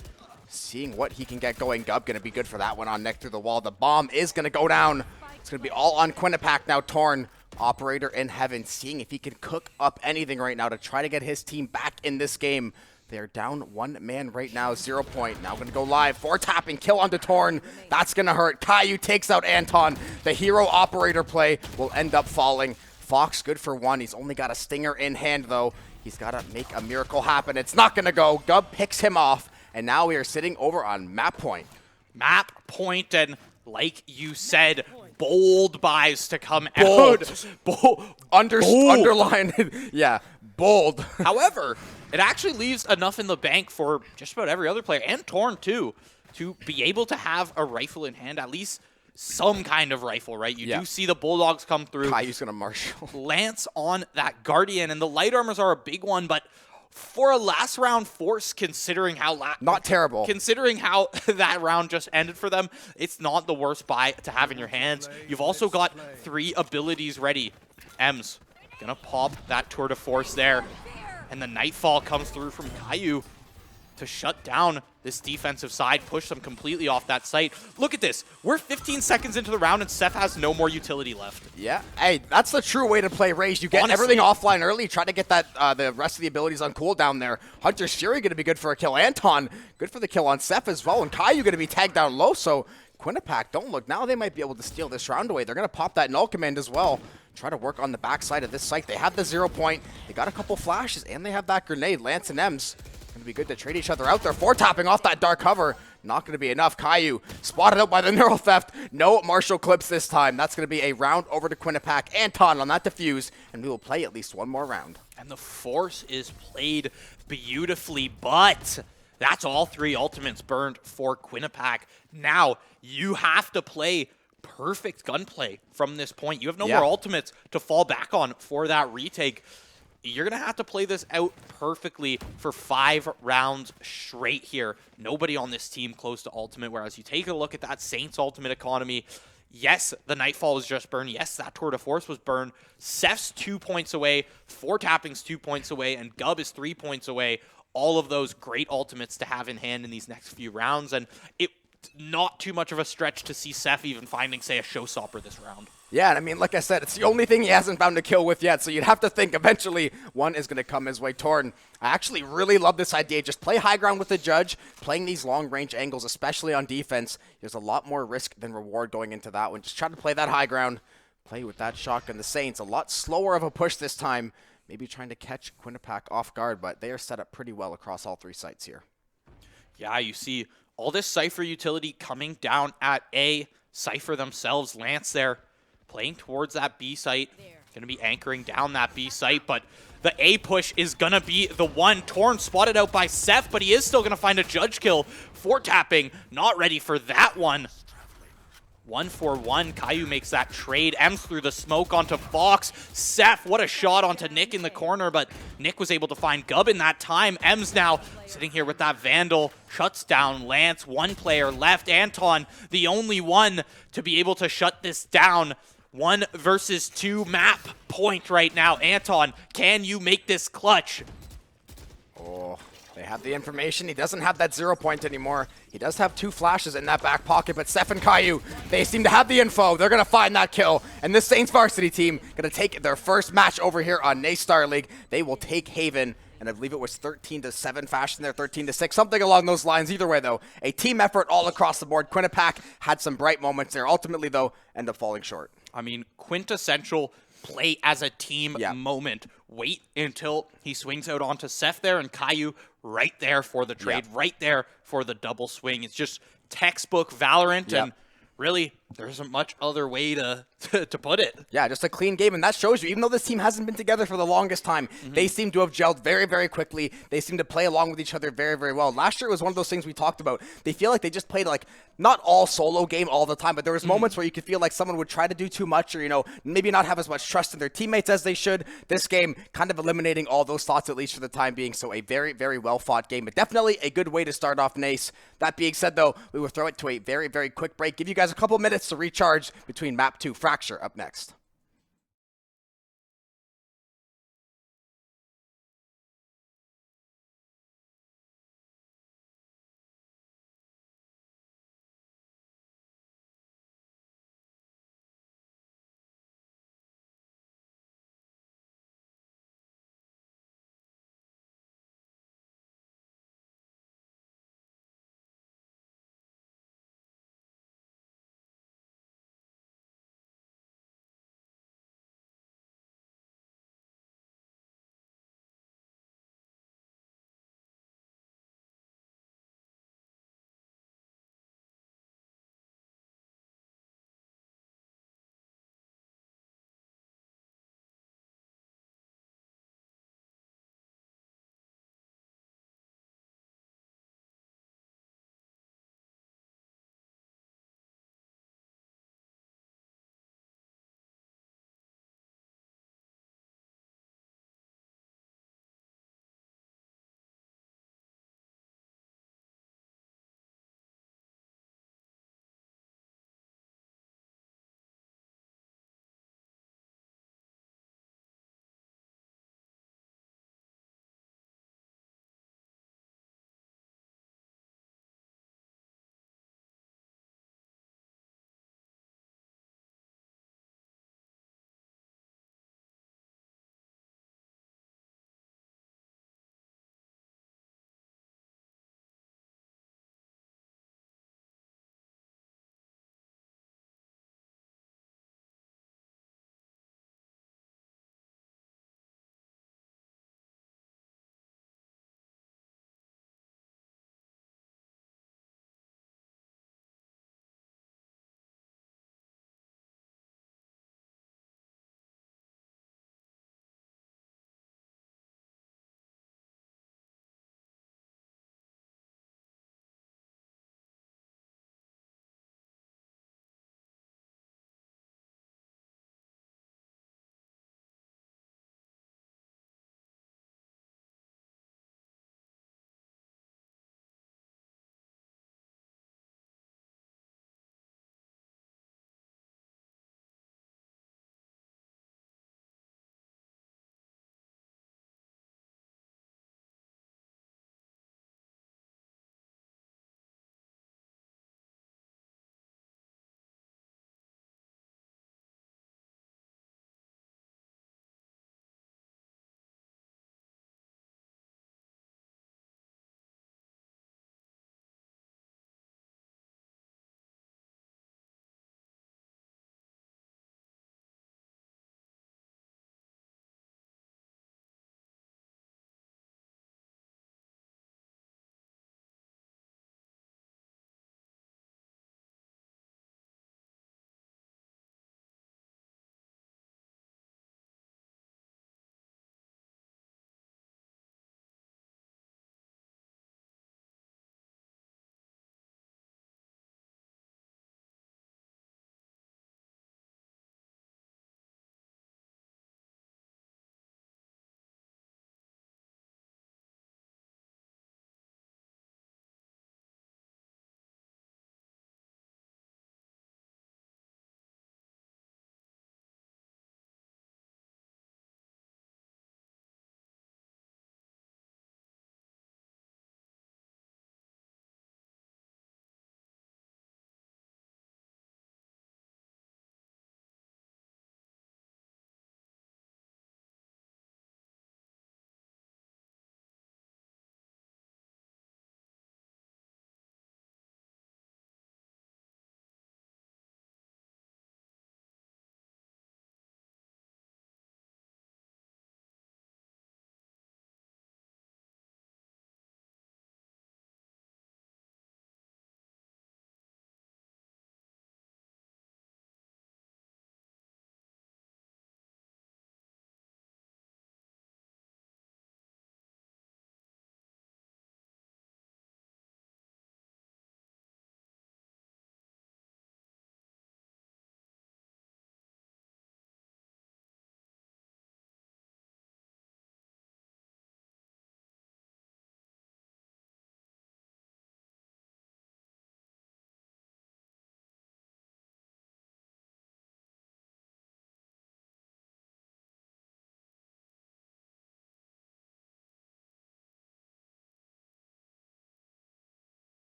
seeing what he can get going. Gub going to be good for that one on Nick through the wall. The bomb is going to go down. It's going to be all on Quinnipiac now. Torn, operator in heaven, seeing if he can cook up anything right now to try to get his team back in this game. They're down 1 man right now, 0 point. Now going to go live. 4-tapping, kill onto Torn. That's going to hurt. Caillou takes out Anton. The hero operator play will end up falling. Fox good for 1. He's only got a stinger in hand, though. He's got to make a miracle happen. It's not going to go. Gub picks him off. And now we are sitting over on map point. Map point, and like you said, bold buys to come out. Bold. Underline. Yeah, bold. However, it actually leaves enough in the bank for just about every other player, and Torn too, to be able to have a rifle in hand, at least some kind of rifle, right? You do see the Bulldogs come through. Caillou's going to marshal. Lance on that Guardian, and the light armors are a big one, but for a last round force, considering how not terrible. Considering how that round just ended for them, it's not the worst buy to have in your hands. You've also got 3 abilities ready. M's gonna pop that tour de force there, and the Nightfall comes through from Caillou to shut down this defensive side, push them completely off that site. Look at this. We're 15 seconds into the round, and Seth has no more utility left. Yeah. Hey, that's the true way to play Raze. You get everything offline early, try to get that the rest of the abilities on cooldown there. Hunter's Fury going to be good for a kill. Anton, good for the kill on Seth as well. And Caillou going to be tagged down low, so Quinnipiac, don't look. Now they might be able to steal this round away. They're going to pop that null command as well. Try to work on the backside of this site. They have the 0 point. They got a couple flashes, and they have that grenade. Lance and Ems Gonna be good to trade each other out there. Tapping off that dark cover. Not gonna be enough. Caillou spotted out by the neural theft. No Marshall clips this time. That's gonna be a round over to Quinnipiac. Anton on that defuse, and we will play at least one more round. And the force is played beautifully, but that's all 3 ultimates burned for Quinnipiac. Now, you have to play perfect gunplay from this point. You have no more ultimates to fall back on for that retake. You're going to have to play this out perfectly for 5 rounds straight here. Nobody on this team close to ultimate, whereas you take a look at that Saints ultimate economy. Yes, the Nightfall was just burned. Yes, that Tour de Force was burned. Ceph's 2 points away. 4-tapping's 2 points away. And Gub is 3 points away. All of those great ultimates to have in hand in these next few rounds. And it's not too much of a stretch to see Ceph even finding, say, a showstopper this round. Yeah, and I mean, like I said, it's the only thing he hasn't found a kill with yet, so you'd have to think eventually one is going to come his way. Torn, I actually really love this idea. Just play high ground with the judge, playing these long-range angles, especially on defense. There's a lot more risk than reward going into that one. Just try to play that high ground, play with that shotgun. The Saints, a lot slower of a push this time, maybe trying to catch Quinnipiac off guard, but they are set up pretty well across all 3 sites here. Yeah, you see all this Cypher utility coming down at A. Cypher themselves, Lance there, playing towards that B site. Going to be anchoring down that B site, but the A push is going to be the one. Torn spotted out by Ceph, but he is still going to find a judge kill. 4-tapping, not ready for that one. 1-for-1, Caillou makes that trade. Ems through the smoke onto Fox. Ceph, what a shot onto Nick in the corner, but Nick was able to find Gub in that time. Ems now sitting here with that Vandal, shuts down Lance. 1 player left. Anton, the only one to be able to shut this down. 1 versus 2 map point right now. Anton, can you make this clutch? Oh, they have the information. He doesn't have that 0 point anymore. He does have 2 flashes in that back pocket, but Ceph and Caillou, they seem to have the info. They're going to find that kill. And this Saints varsity team going to take their first match over here on NACE Starleague. They will take Haven, and I believe it was 13-7 fashion there, 13-6, something along those lines. Either way, though, a team effort all across the board. Quinnipiac had some bright moments there. Ultimately, though, end up falling short. I mean, quintessential play as a team moment. Wait until he swings out onto Ceph there, and Caillou right there for the trade, right there for the double swing. It's just textbook Valorant, and really, there isn't much other way to put it. Yeah, just a clean game, and that shows you, even though this team hasn't been together for the longest time, they seem to have gelled very, very quickly. They seem to play along with each other very, very well. Last year was one of those things we talked about. They feel like they just played, like, not all solo game all the time, but there was moments where you could feel like someone would try to do too much or, you know, maybe not have as much trust in their teammates as they should. This game kind of eliminating all those thoughts, at least for the time being, so a very, very well-fought game, but definitely a good way to start off NACE. That being said, though, we will throw it to a very, very quick break, give you guys a couple minutes to recharge between Map 2 Fracture up next.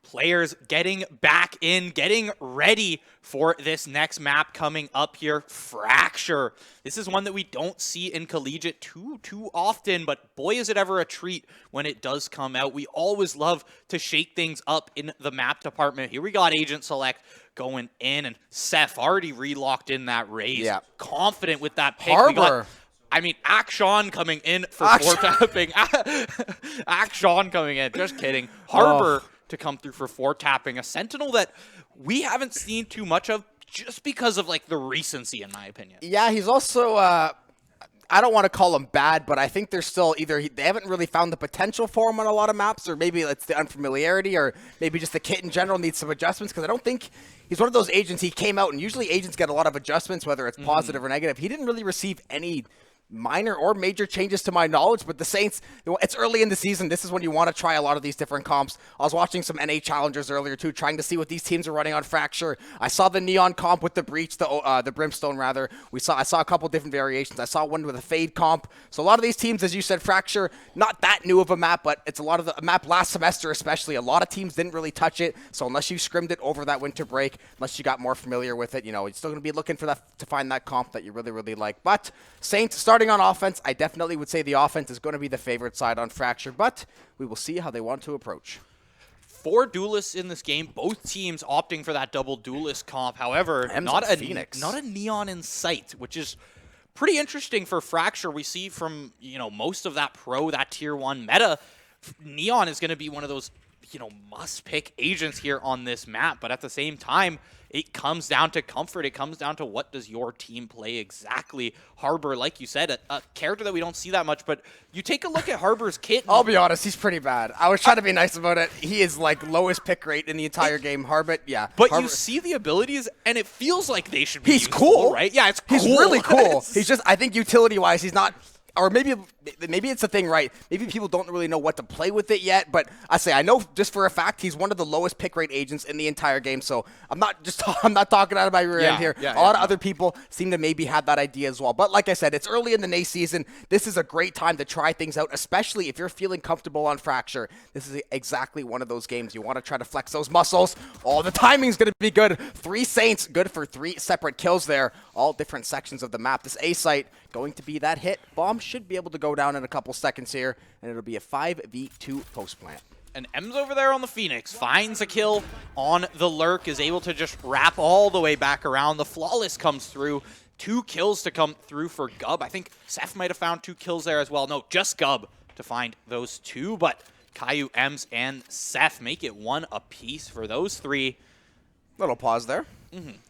players getting back in, getting ready for this next map coming up here, Fracture. This is one that we don't see in Collegiate too often, but boy, is it ever a treat when it does come out. We always love to shake things up in the map department. Here we got Agent Select going in, and Seth already relocked in that raise. Yeah. Confident with that pick. Harbor. I mean, Akshan coming in for 4-tapping. Akshan coming in. Just kidding. Harbor to come through for 4-tapping. A Sentinel that we haven't seen too much of just because of, like, the recency, in my opinion. Yeah, he's also, I don't want to call him bad, but I think they're still either they haven't really found the potential for him on a lot of maps, or maybe it's the unfamiliarity, or maybe just the kit in general needs some adjustments, because I don't think he's one of those agents. He came out, and usually agents get a lot of adjustments, whether it's positive or negative. He didn't really receive any minor or major changes to my knowledge, but the Saints, it's early in the season. This is when you want to try a lot of these different comps. I was watching some NA challengers earlier too, trying to see what these teams are running on Fracture. I saw the Neon comp with the Breach, the Brimstone rather. I saw a couple different variations. I saw one with a Fade comp. So a lot of these teams, as you said, Fracture, not that new of a map, but it's a lot of the map last semester especially. A lot of teams didn't really touch it. So unless you scrimmed it over that winter break, unless you got more familiar with it, you know, you're still going to be looking for that to find that comp that you really, really like. But Saints starting on offense, I definitely would say the offense is going to be the favorite side on Fracture, but we will see how they want to approach. 4 duelists in this game, both teams opting for that double duelist comp. However, not a Neon in sight, which is pretty interesting for Fracture. We see from, you know, most of that that tier 1 meta, Neon is going to be one of those, you know, must pick agents here on this map, but at the same time, it comes down to comfort. It comes down to what does your team play exactly. Harbor, like you said, a character that we don't see that much, but you take a look at Harbor's kit. I'll be honest, he's pretty bad. I was trying to be nice about it. He is like lowest pick rate in the entire game. Harbor, yeah. But Harbor, you see the abilities, and it feels like they should be He's useful, cool, right? Yeah, it's cool. He's really cool. He's just, I think utility-wise, he's not. Or maybe it's a thing, right? Maybe people don't really know what to play with it yet, but I know just for a fact he's one of the lowest pick rate agents in the entire game. So I'm not talking out of my rear end here. A lot of other people seem to maybe have that idea as well. But like I said, it's early in the NACE season. This is a great time to try things out, especially if you're feeling comfortable on Fracture. This is exactly one of those games you want to try to flex those muscles. Oh, the timing's going to be good. 3 Saints, good for 3 separate kills there. All different sections of the map. This A site going to be that hit. Bomb should be able to go down in a couple seconds here, and it'll be a 5v2 post plant. And M's over there on the Phoenix finds a kill on the Lurk, is able to just wrap all the way back around. The Flawless comes through. 2 kills to come through for Gub. I think Seth might have found 2 kills there as well. No, just Gub to find those 2, but Caillou, Ems, and Seth make it 1 apiece for those 3. Little pause there.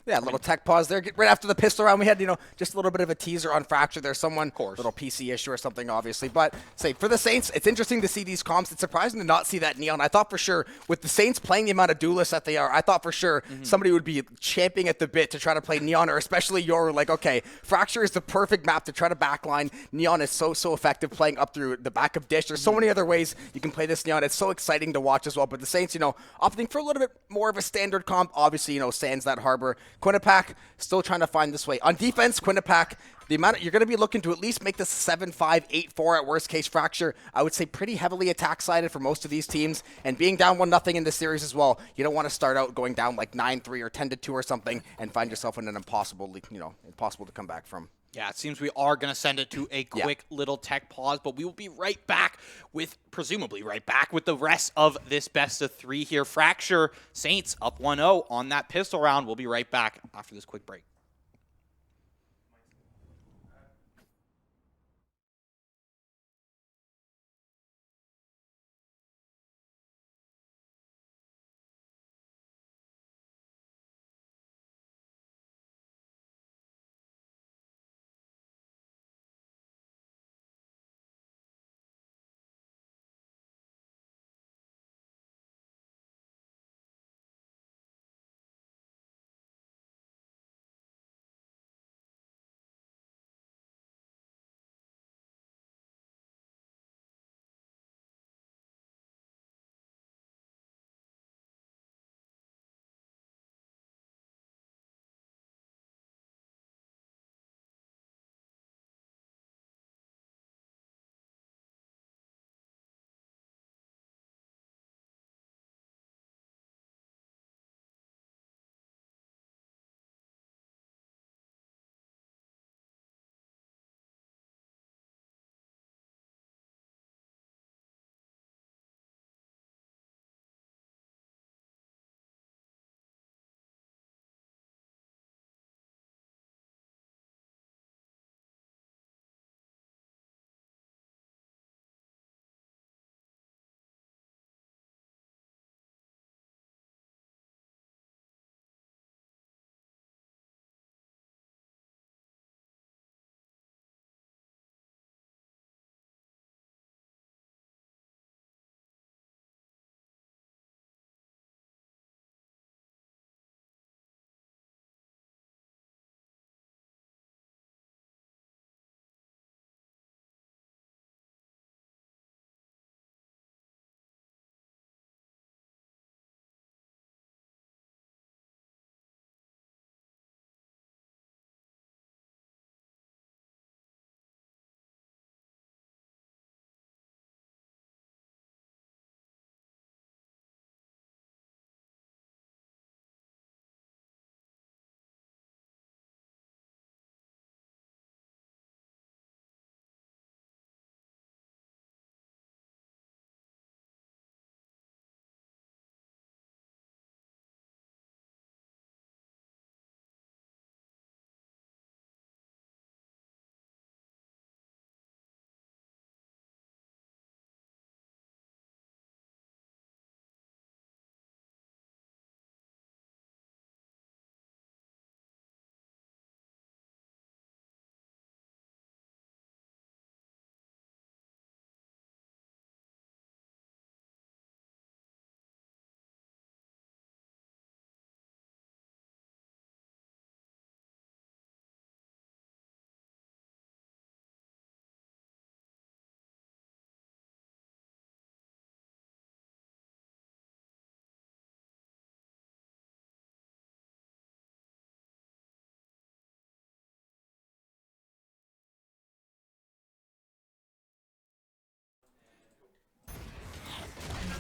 Yeah, a little tech pause there. Right after the pistol round, we had, you know, just a little bit of a teaser on Fracture. There's someone, little PC issue or something, obviously. But, say, for the Saints, it's interesting to see these comps. It's surprising to not see that Neon. I thought for sure, with the Saints playing the amount of duelists that they are, I thought for sure somebody would be champing at the bit to try to play Neon, or especially you're like, okay, Fracture is the perfect map to try to backline. Neon is so effective playing up through the back of Dish. There's so many other ways you can play this Neon. It's so exciting to watch as well. But the Saints, you know, opting for a little bit more of a standard comp. Obviously, you know, sans that Harbor. Quinnipiac still trying to find this way. On defense, Quinnipiac, the amount you're going to be looking to at least make this 7-5, 8-4 at worst case. Fracture, I would say pretty heavily attack-sided for most of these teams. And being down 1-0 in this series as well, you don't want to start out going down like 9-3 or 10-2 or something and find yourself in an impossible to come back from. Yeah, it seems we are going to send it to a quick little tech pause, but we will be right back with, presumably right back with the rest of this best of 3 here. Fracture, Saints up 1-0 on that pistol round. We'll be right back after this quick break.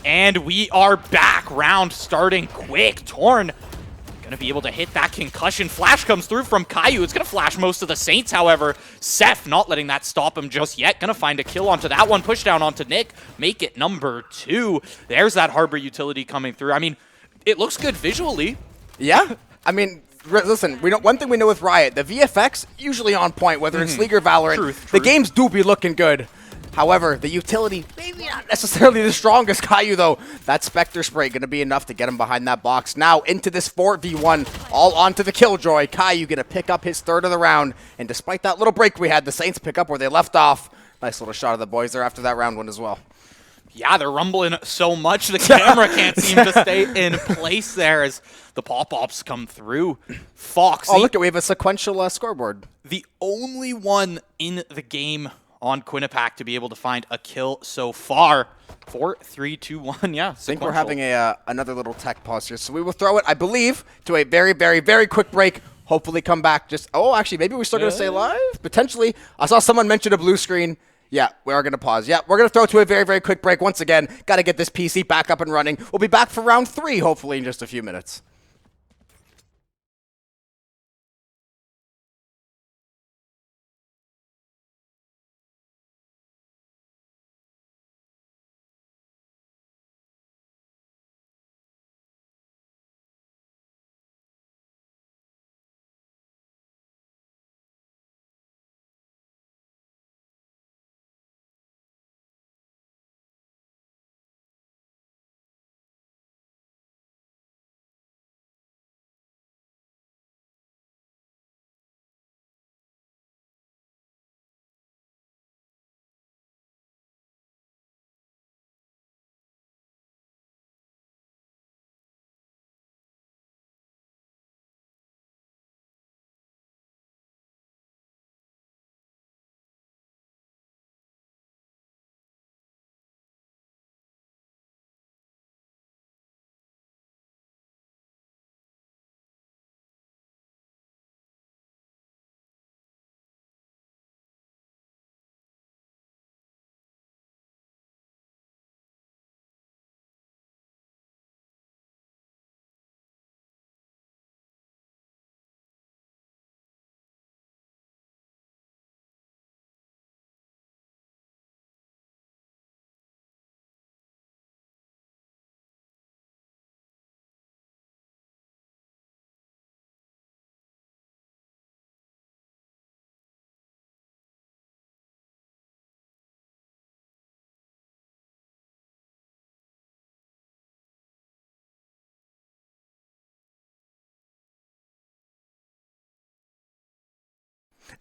And we are back. Round starting quick. Torn gonna be able to hit that concussion. Flash comes through from Caillou. It's gonna flash most of the Saints, however. Seth not letting that stop him just yet. Gonna find a kill onto that one. Push down onto Nick. Make it number 2. There's that Harbor utility coming through. I mean, it looks good visually. Yeah. I mean, listen, one thing we know with Riot, the VFX usually on point, whether it's League or Valorant. Truth. The games do be looking good. However, the utility, maybe not necessarily the strongest. Caillou, though, that Spectre Spray going to be enough to get him behind that box. Now into this 4v1, all onto the Killjoy. Caillou going to pick up his 3rd of the round. And despite that little break we had, the Saints pick up where they left off. Nice little shot of the boys there after that round one as well. Yeah, they're rumbling so much the camera can't seem to stay in place there as the pop-ups come through. Fox. Oh, look, we have a sequential scoreboard. The only one in the game on Quinnipiac to be able to find a kill so far. 4, 3, 2, 1, yeah. I think we're having another little tech pause here. So we will throw it, I believe, to a very, very, very quick break. Hopefully come back actually, maybe we're still going to stay live? Potentially. I saw someone mention a blue screen. Yeah, we are going to pause. Yeah, we're going to throw it to a very, very quick break. Once again, got to get this PC back up and running. We'll be back for round 3, hopefully, in just a few minutes.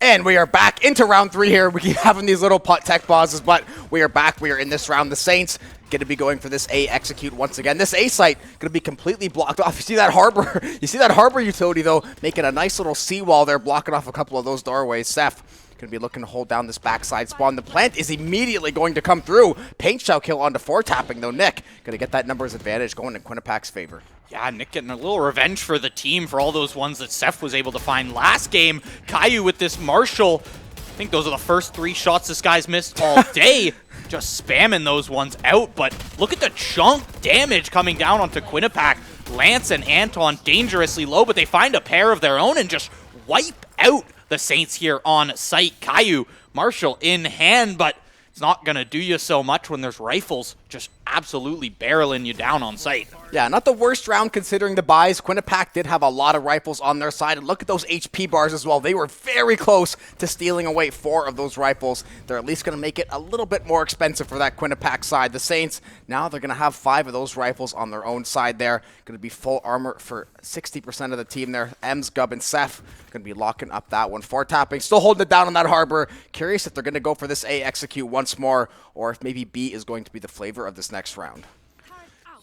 And we are back into round 3 here. We keep having these little tech pauses, but we are back. We are in this round. The Saints going to be going for this A execute once again. This A site going to be completely blocked off. You see that Harbor? You see that Harbor utility, though, making a nice little seawall there, blocking off a couple of those doorways. Seth going to be looking to hold down this backside spawn. The plant is immediately going to come through. Paint shell kill onto 4-tapping, though. Nick going to get that numbers advantage going in Quinnipac's favor. Yeah, Nick getting a little revenge for the team for all those ones that Seth was able to find last game. Caillou with this Marshall. I think those are the first 3 shots this guy's missed all day. Just spamming those ones out, but look at the chunk damage coming down onto Quinnipiac. Lance and Anton dangerously low, but they find a pair of their own and just wipe out the Saints here on site. Caillou, Marshall in hand, but it's not going to do you so much when there's rifles just absolutely barreling you down on site. Yeah, not the worst round considering the buys. Quinnipiac did have a lot of rifles on their side. And look at those HP bars as well. They were very close to stealing away 4 of those rifles. They're at least going to make it a little bit more expensive for that Quinnipiac side. The Saints, now they're going to have 5 of those rifles on their own side there. Going to be full armor for 60% of the team there. Ems, Gub, and Seth going to be locking up that one. 4-tapping, still holding it down on that Harbor. Curious if they're going to go for this A execute once more, or if maybe B is going to be the flavor of this next round.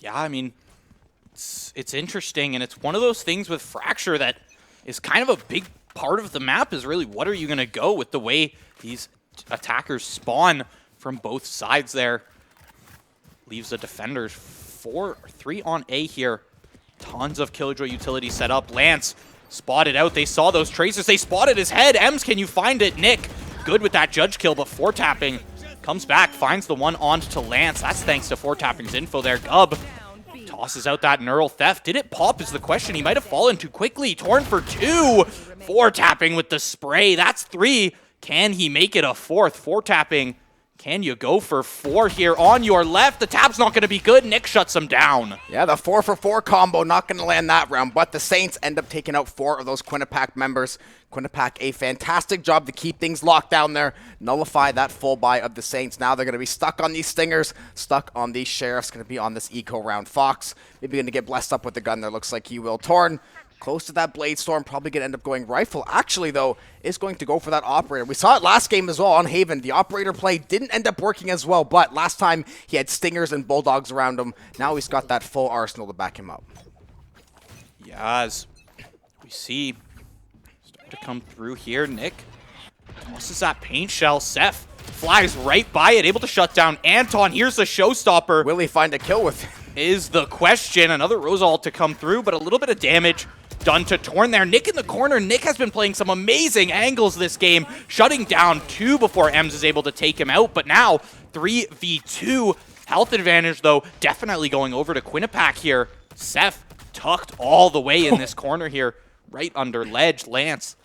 Yeah, I mean, it's interesting, and it's one of those things with Fracture that is kind of a big part of the map is really what are you going to go with the way these attackers spawn from both sides there. Leaves the defenders 4-3 on A here. Tons of Killjoy utility set up. Lance spotted out. They saw those tracers. They spotted his head. Ems, can you find it? Nick, good with that judge kill, but 4-tapping Comes back, finds the one on to Lance. That's thanks to 4tapping's info there. Gub tosses out that neural theft. Did it pop is the question. He might have fallen too quickly. Torn for 2. 4tapping with the spray. That's 3. Can he make it a 4th? 4tapping. Can you go for 4 here on your left? The tap's not going to be good. Nick shuts him down. Yeah, the 4 for 4 combo not going to land that round, but the Saints end up taking out 4 of those Quinnipiac members. Quinnipiac, a fantastic job to keep things locked down there, nullify that full buy of the Saints. Now they're going to be stuck on these Stingers, stuck on these Sheriffs, going to be on this eco round. Fox, maybe going to get blessed up with the gun there. Looks like he will. Torn, close to that Blade Storm, probably going to end up going Rifle. Actually, though, is going to go for that Operator. We saw it last game as well on Haven. The Operator play didn't end up working as well, but last time he had Stingers and Bulldogs around him. Now he's got that full arsenal to back him up. Yeah, as we see start to come through here, Nick tosses that paint shell. Seth flies right by it, able to shut down Anton. Here's the showstopper. Will he find a kill with it? Is the question. Another Rosal to come through, but a little bit of damage done to Torn there. Nick in the corner. Nick has been playing some amazing angles this game, shutting down 2 before Ems is able to take him out, but now 3v2. Health advantage, though, definitely going over to Quinnipiac here. Seth tucked all the way in this corner here, right under ledge. Lance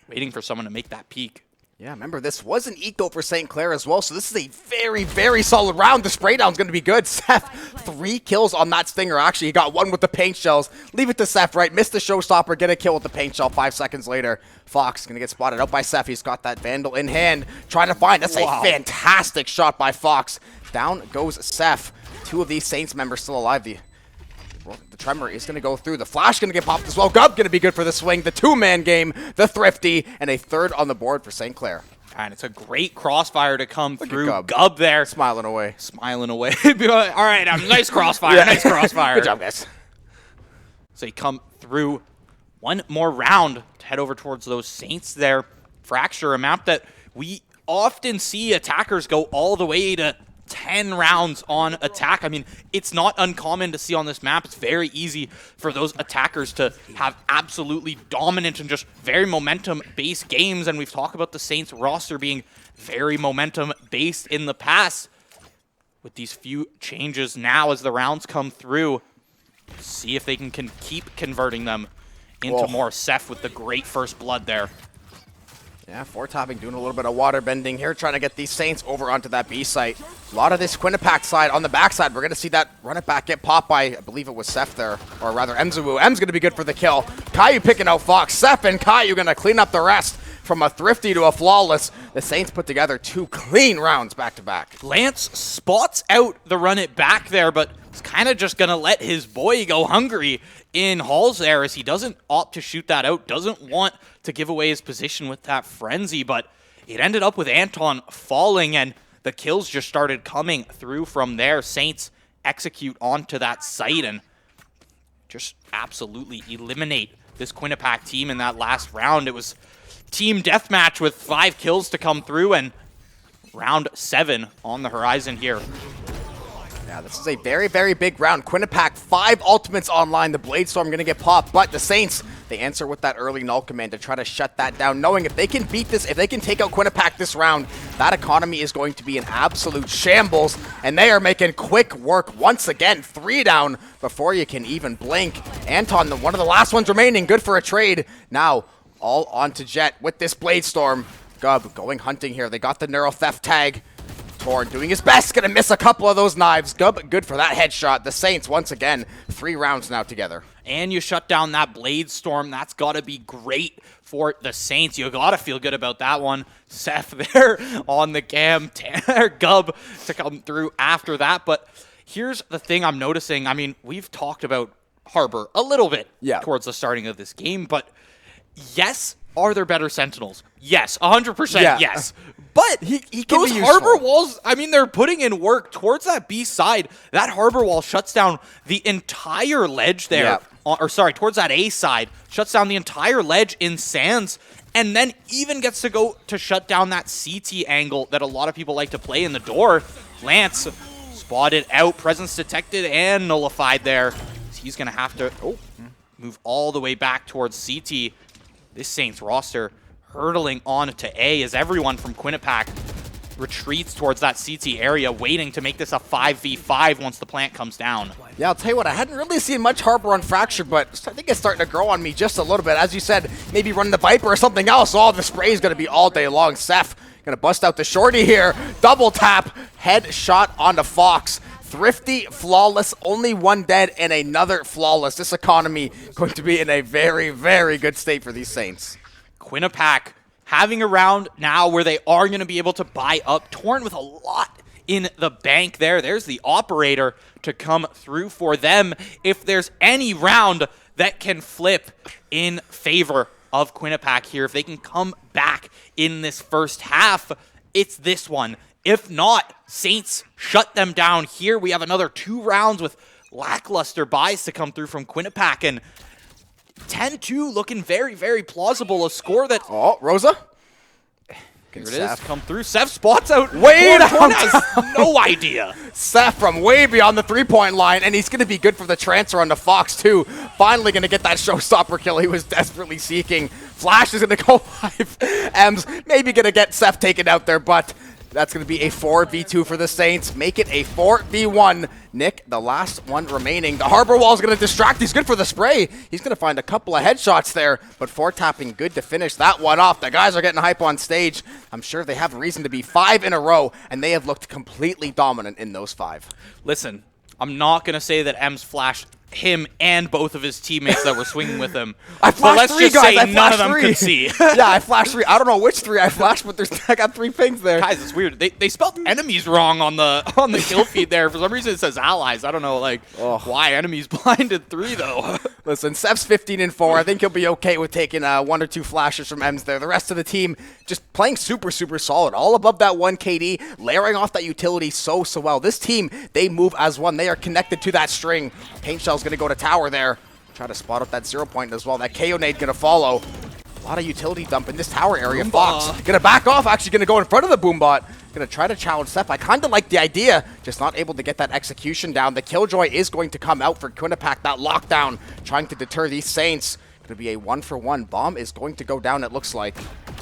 waiting for someone to make that peek. Yeah, remember, this was an eco for St. Clair as well, so this is a very, very solid round. The spray down's going to be good. Seth, 3 kills on that Stinger. Actually, he got 1 with the paint shells. Leave it to Seth, right? Missed the showstopper, get a kill with the paint shell 5 seconds later. Fox going to get spotted out by Seth. He's got that Vandal in hand, trying to find. That's a fantastic shot by Fox. Down goes Seth. 2 of these Saints members still alive. The Tremor is going to go through. The Flash going to get popped as well. Gub going to be good for the swing. The 2-man game, the Thrifty, and a 3rd on the board for St. Clair. And it's a great crossfire to come through. Gub there. Smiling away. Smiling away. All right, nice crossfire. Nice crossfire. Good job, guys. So you come through one more round to head over towards those Saints there. Fracture, a map that we often see attackers go all the way to 10 rounds on attack. I mean, it's not uncommon to see on this map. It's very easy for those attackers to have absolutely dominant and just very momentum-based games, and we've talked about the Saints roster being very momentum-based in the past. With these few changes now as the rounds come through, see if they can keep converting them into more. Seth with the great first blood there. Yeah, 4tapping doing a little bit of water bending here, trying to get these Saints over onto that B site. A lot of this Quinnipiac side on the backside. We're going to see that run it back get popped by, I believe it was Seth there, or rather Emzawu. Em's going to be good for the kill. Caillou picking out Fox. Seth and Caillou going to clean up the rest from a Thrifty to a Flawless. The Saints put together 2 clean rounds back to back. Lance spots out the run it back there, but he's kind of just going to let his boy go hungry in Halls there as he doesn't opt to shoot that out, doesn't want to give away his position with that frenzy, but it ended up with Anton falling and the kills just started coming through from there. Saints execute onto that site and just absolutely eliminate this Quinnipiac team in that last round. It was team deathmatch with 5 kills to come through and round 7 on the horizon here. Yeah, this is a very, very big round. Quinnipiac, 5 ultimates online. The Blade Storm going to get popped, but the Saints, they answer with that early null command to try to shut that down, knowing if they can beat this, if they can take out Quinnipiac this round, that economy is going to be an absolute shambles, and they are making quick work once again. 3 down before you can even blink. Anton, one of the last ones remaining, good for a trade. Now, all onto Jet with this Blade Storm. Gub going hunting here. They got the Neural Theft tag. Torn doing his best, gonna miss a couple of those knives. Gub good for that headshot. The Saints, once again, 3 rounds now together. And you shut down that Blade Storm. That's gotta be great for the Saints. You gotta feel good about that one. Seth there on the cam. Gub to come through after that. But here's the thing I'm noticing. I mean, we've talked about Harbor a little bit towards the starting of this game, but yes, are there better Sentinels? Yes, 100% yes. But he can those be Harbor walls, I mean, they're putting in work towards that B side. That Harbor wall shuts down the entire ledge there. Or sorry, towards that A side. Shuts down the entire ledge in Sands. And then even gets to go to shut down that CT angle that a lot of people like to play in the door. Lance spotted out, presence detected, and nullified there. He's going to have to move all the way back towards CT. This Saints roster hurtling on to A as everyone from Quinnipiac retreats towards that CT area, waiting to make this a 5v5 once the plant comes down. Yeah, I'll tell you what, I hadn't really seen much Harbor on Fracture, but I think it's starting to grow on me just a little bit. As you said, maybe run the Viper or something else. Oh, the spray is going to be all day long. Seth going to bust out the shorty here. Double tap, headshot onto Fox. Thrifty, flawless, only one dead, and another flawless. This economy going to be in a very, very good state for these Saints. Quinnipiac having a round now where they are going to be able to buy up. Torn with a lot in the bank there. There's the operator to come through for them. If there's any round that can flip in favor of Quinnipiac here, if they can come back in this first half, it's this one. If not, Saints shut them down here. We have another 2 rounds with lackluster buys to come through from Quinnipiac, and 10-2 looking very, very plausible. A score that... Oh, Rosa? Here it is, come through. Seth spots out. Way Torn has no idea. Seth from way beyond the 3-point line, and he's going to be good for the transfer on the Fox, too. Finally going to get that showstopper kill he was desperately seeking. Flash is going to go live. Ems maybe going to get Seth taken out there, but... that's going to be a 4v2 for the Saints. Make it a 4v1. Nick, the last one remaining. The Harbor Wall is going to distract. He's good for the spray. He's going to find a couple of headshots there, but 4-tapping good to finish that one off. The guys are getting hype on stage. I'm sure they have reason to be 5 in a row, and they have looked completely dominant in those 5. Listen, I'm not going to say that Ems flashed him and both of his teammates that were swinging with him. I flashed 3, guys. I none of them 3. could see. Yeah, I flashed 3. I don't know which 3 I flashed, but I got 3 pings there. Guys, it's weird. They spelled enemies wrong on the kill feed there. For some reason, it says allies. I don't know, why enemies blinded 3 though. Listen, Seth's 15-4. I think he'll be okay with taking 1 or 2 flashes from Ems there. The rest of the team just playing super, super solid. All above that 1 KD, layering off that utility so well. This team, they move as one. They are connected to that string. Paint Shell's going to go to tower there. Try to spot up that 0 point as well. That KO nade going to follow. A lot of utility dump in this tower area. Boomba. Fox going to back off. Actually going to go in front of the Boombot. Going to try to challenge Seth. I kind of like the idea. Just not able to get that execution down. The Killjoy is going to come out for Quinnipiac. That lockdown trying to deter these Saints. Going to be a 1-for-1. Bomb is going to go down, it looks like.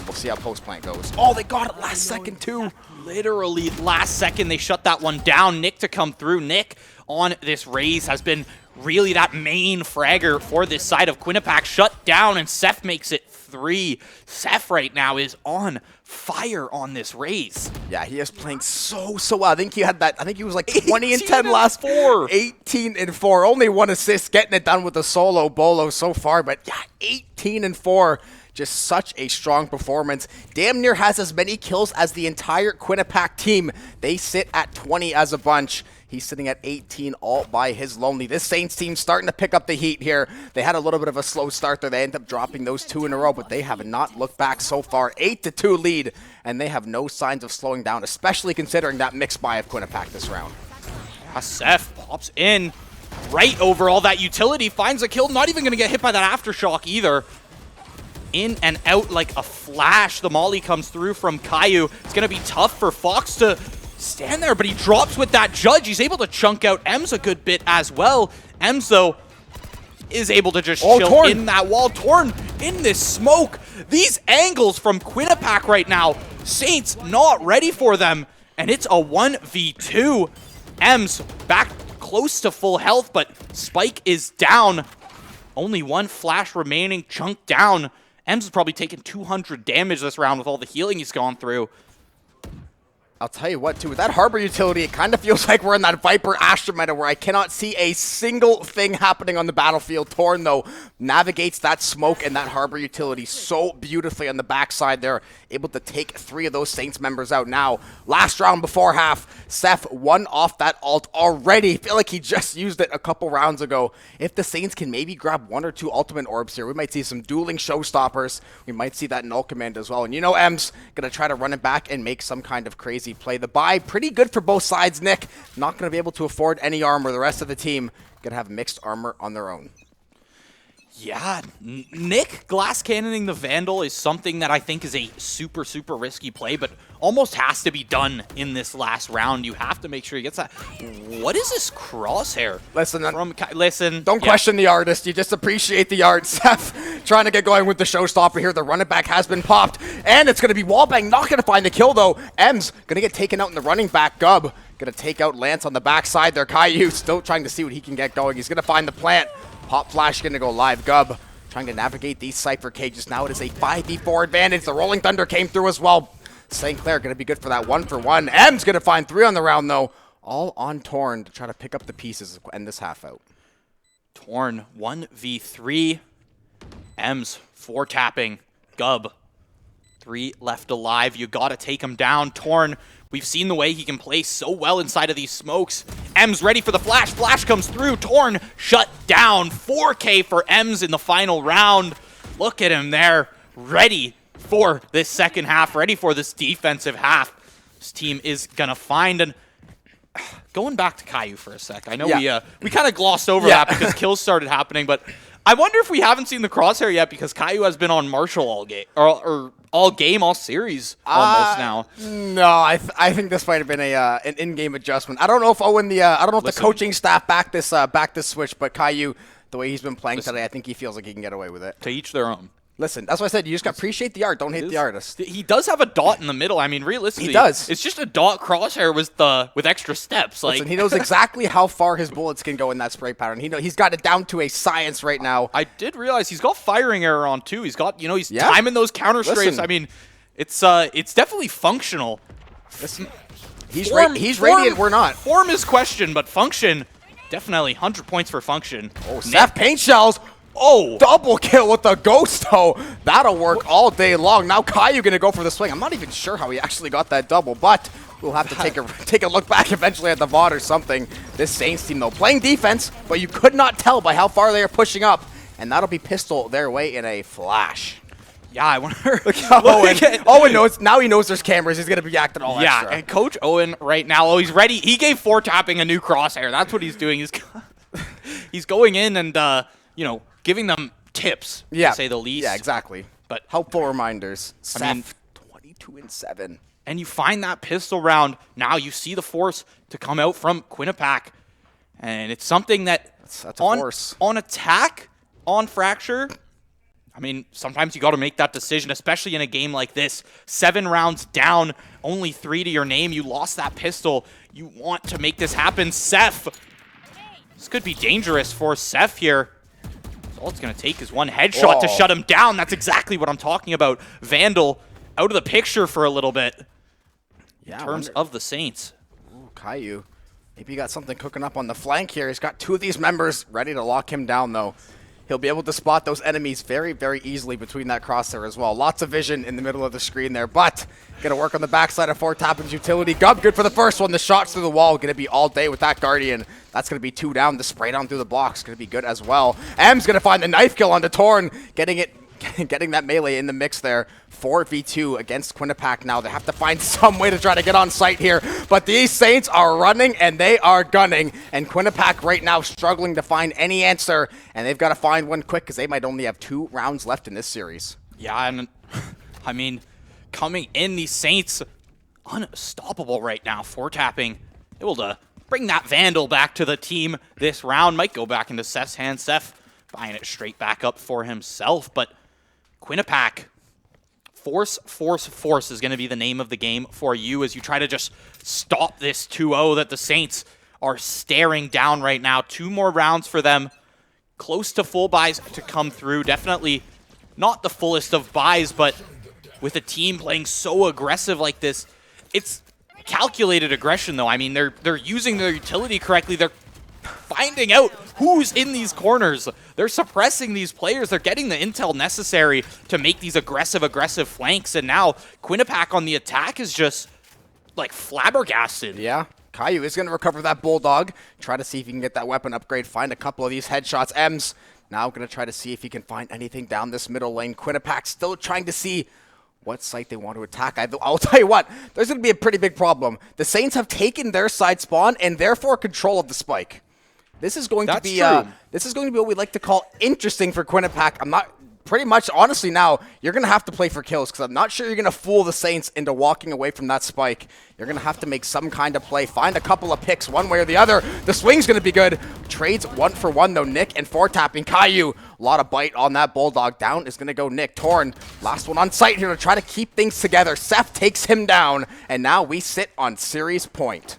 We'll see how post-plant goes. Oh, they got it last second, too. Literally last second, they shut that one down. Nick to come through. Nick on this raise has been really that main fragger for this side of Quinnipiac. Shut down, and Seth makes it 3. Seth right now is on fire on this raise. Yeah, he is playing so well. I think he had that. I think he was like 20-10 last 4. 18-4. Only 1 assist, getting it done with a solo bolo so far. But yeah, 18-4. Just such a strong performance. Damn near has as many kills as the entire Quinnipiac team. They sit at 20 as a bunch. He's sitting at 18 all by his lonely. This Saints team starting to pick up the heat here. They had a little bit of a slow start there. They end up dropping those 2 in a row, but they have not looked back so far. 8-2 lead, and they have no signs of slowing down, especially considering that mixed buy of Quinnipiac this round. Seth pops in right over all that utility, finds a kill, not even going to get hit by that aftershock either. In and out like a flash. The molly comes through from Caillou. It's going to be tough for Fox to stand there, but he drops with that judge. He's able to chunk out Ems a good bit as well. Ems, though, is able to just chill Torn in that wall. Torn in this smoke. These angles from Quinnipiac right now, Saints not ready for them, and it's a 1v2. Ems back close to full health, but Spike is down. Only 1 flash remaining, chunked down. Ems has probably taken 200 damage this round with all the healing he's gone through. I'll tell you what, too, with that Harbor utility, it kind of feels like we're in that Viper Astra meta where I cannot see a single thing happening on the battlefield. Torn, though, navigates that smoke and that Harbor utility so beautifully on the backside there, able to take 3 of those Saints members out now. Last round before half, Seth 1 off that ult already. Feel like he just used it a couple rounds ago. If the Saints can maybe grab 1 or 2 ultimate orbs here, we might see some dueling showstoppers. We might see that null command as well. And you know Ems going to try to run it back and make some kind of crazy play. The buy pretty good for both sides. Nick not going to be able to afford any armor. The rest of the team going to have mixed armor on their own. Yeah, Nick glass cannoning the Vandal is something that I think is a super, super risky play, but almost has to be done in this last round. You have to make sure he gets that. What is this crosshair? Listen, don't question the artist. You just appreciate the art. Seth trying to get going with the showstopper here. The running back has been popped, and it's going to be Wallbang. Not going to find the kill, though. M's going to get taken out in the running back. Gub going to take out Lance on the backside there. Caillou still trying to see what he can get going. He's going to find the plant. Pop Flash going to go live. Gub trying to navigate these Cypher cages. Now it is a 5v4 advantage. The Rolling Thunder came through as well. St. Clair going to be good for that 1-for-1. M's going to find 3 on the round, though. All on Torn to try to pick up the pieces and end this half out. Torn 1v3. M's 4 tapping. Gub 3 left alive. You got to take him down. Torn, we've seen the way he can play so well inside of these smokes. M's ready for the flash. Flash comes through. Torn shut down. 4K for M's in the final round. Look at him there. Ready for this second half. Ready for this defensive half. This team is going to find an... Going back to Caillou for a sec. I know we kind of glossed over that because kills started happening, but I wonder if we haven't seen the crosshair yet because Caillou has been on Marshall all game, or all game, all series almost now. No, I think this might have been an in-game adjustment. I don't know if Owen the coaching staff backed this switch, but Caillou, the way he's been playing today, I think he feels like he can get away with it. To each their own. Listen, that's what I said. You just got to appreciate the art. Don't hate the artist. He does have a dot in the middle. I mean, realistically, he does. It's just a dot crosshair with extra steps. Listen, he knows exactly how far his bullets can go in that spray pattern. He's got it down to a science right now. I did realize he's got firing error on too. He's got he's timing those counter strafes. I mean, it's definitely functional. Listen, he's radiant. We're not. Form is question, but function definitely 100 points for function. Oh, Seth paint shells. Oh, double kill with the ghost, though. That'll work all day long. Now Caillou going to go for the swing. I'm not even sure how he actually got that double, but we'll have to take a look back eventually at the VOD or something. This Saints team, though, playing defense, but you could not tell by how far they are pushing up, and that'll be pistol their way in a flash. Yeah, I wonder. Owen knows. Now he knows there's cameras. He's going to be acting all extra. Yeah, and Coach Owen right now, he's ready. He gave 4 tapping a new crosshair. That's what he's doing. He's going in and, giving them tips, to say the least. Yeah, exactly. But helpful reminders. Seth, 22-7. And you find that pistol round. Now you see the force to come out from Quinnipiac. And it's something that's a force. On attack, on Fracture, I mean, sometimes you got to make that decision, especially in a game like this. 7 rounds down, only 3 to your name. You lost that pistol. You want to make this happen. Seth. This could be dangerous for Seth here. All it's going to take is one headshot to shut him down. That's exactly what I'm talking about. Vandal out of the picture for a little bit in terms of the Saints. Ooh, Caillou. Maybe he got something cooking up on the flank here. He's got 2 of these members ready to lock him down, though. He'll be able to spot those enemies very, very easily between that crosshair as well. Lots of vision in the middle of the screen there, but going to work on the backside of 4 Tappin's utility. Gub, good for the first one. The shots through the wall, going to be all day with that Guardian. That's going to be 2 down. The spray down through the blocks going to be good as well. M's going to find the knife kill onto Torn, getting that melee in the mix there. 4v2 against Quinnipiac now. They have to find some way to try to get on site here. But these Saints are running and they are gunning. And Quinnipiac right now struggling to find any answer. And they've got to find one quick because they might only have 2 rounds left in this series. Yeah, and I mean, coming in, these Saints unstoppable right now. 4 tapping, able to bring that Vandal back to the team this round. Might go back into Seth's hands. Seth buying it straight back up for himself. But Quinnipiac, force is going to be the name of the game for you as you try to just stop this 2-0 that the Saints are staring down right now. 2 more rounds for them. Close to full buys to come through. Definitely not the fullest of buys, but with a team playing so aggressive like this, it's calculated aggression, though. I mean, they're using their utility correctly. They're finding out who's in these corners. They're suppressing these players. They're getting the intel necessary to make these aggressive flanks. And now Quinnipiac on the attack is just like flabbergasted. Yeah. Caillou is going to recover that Bulldog. Try to see if he can get that weapon upgrade. Find a couple of these headshots. M's now going to try to see if he can find anything down this middle lane. Quinnipiac still trying to see what site they want to attack. I'll tell you what, there's going to be a pretty big problem. The Saints have taken their side spawn and therefore control of the spike. This is going to That's be true. this is going to be what we like to call interesting for Quinnipiac. I'm not pretty much honestly now you're gonna have to play for kills because I'm not sure you're gonna fool the Saints into walking away from that spike. You're gonna have to make some kind of play, find a couple of picks one way or the other. The swing's gonna be good. Trades 1-for-1 though. Nick and 4-tapping Caillou. A lot of bite on that Bulldog. Down is gonna go Nick. Torn, last one on site here to try to keep things together. Seth takes him down, and now we sit on series point.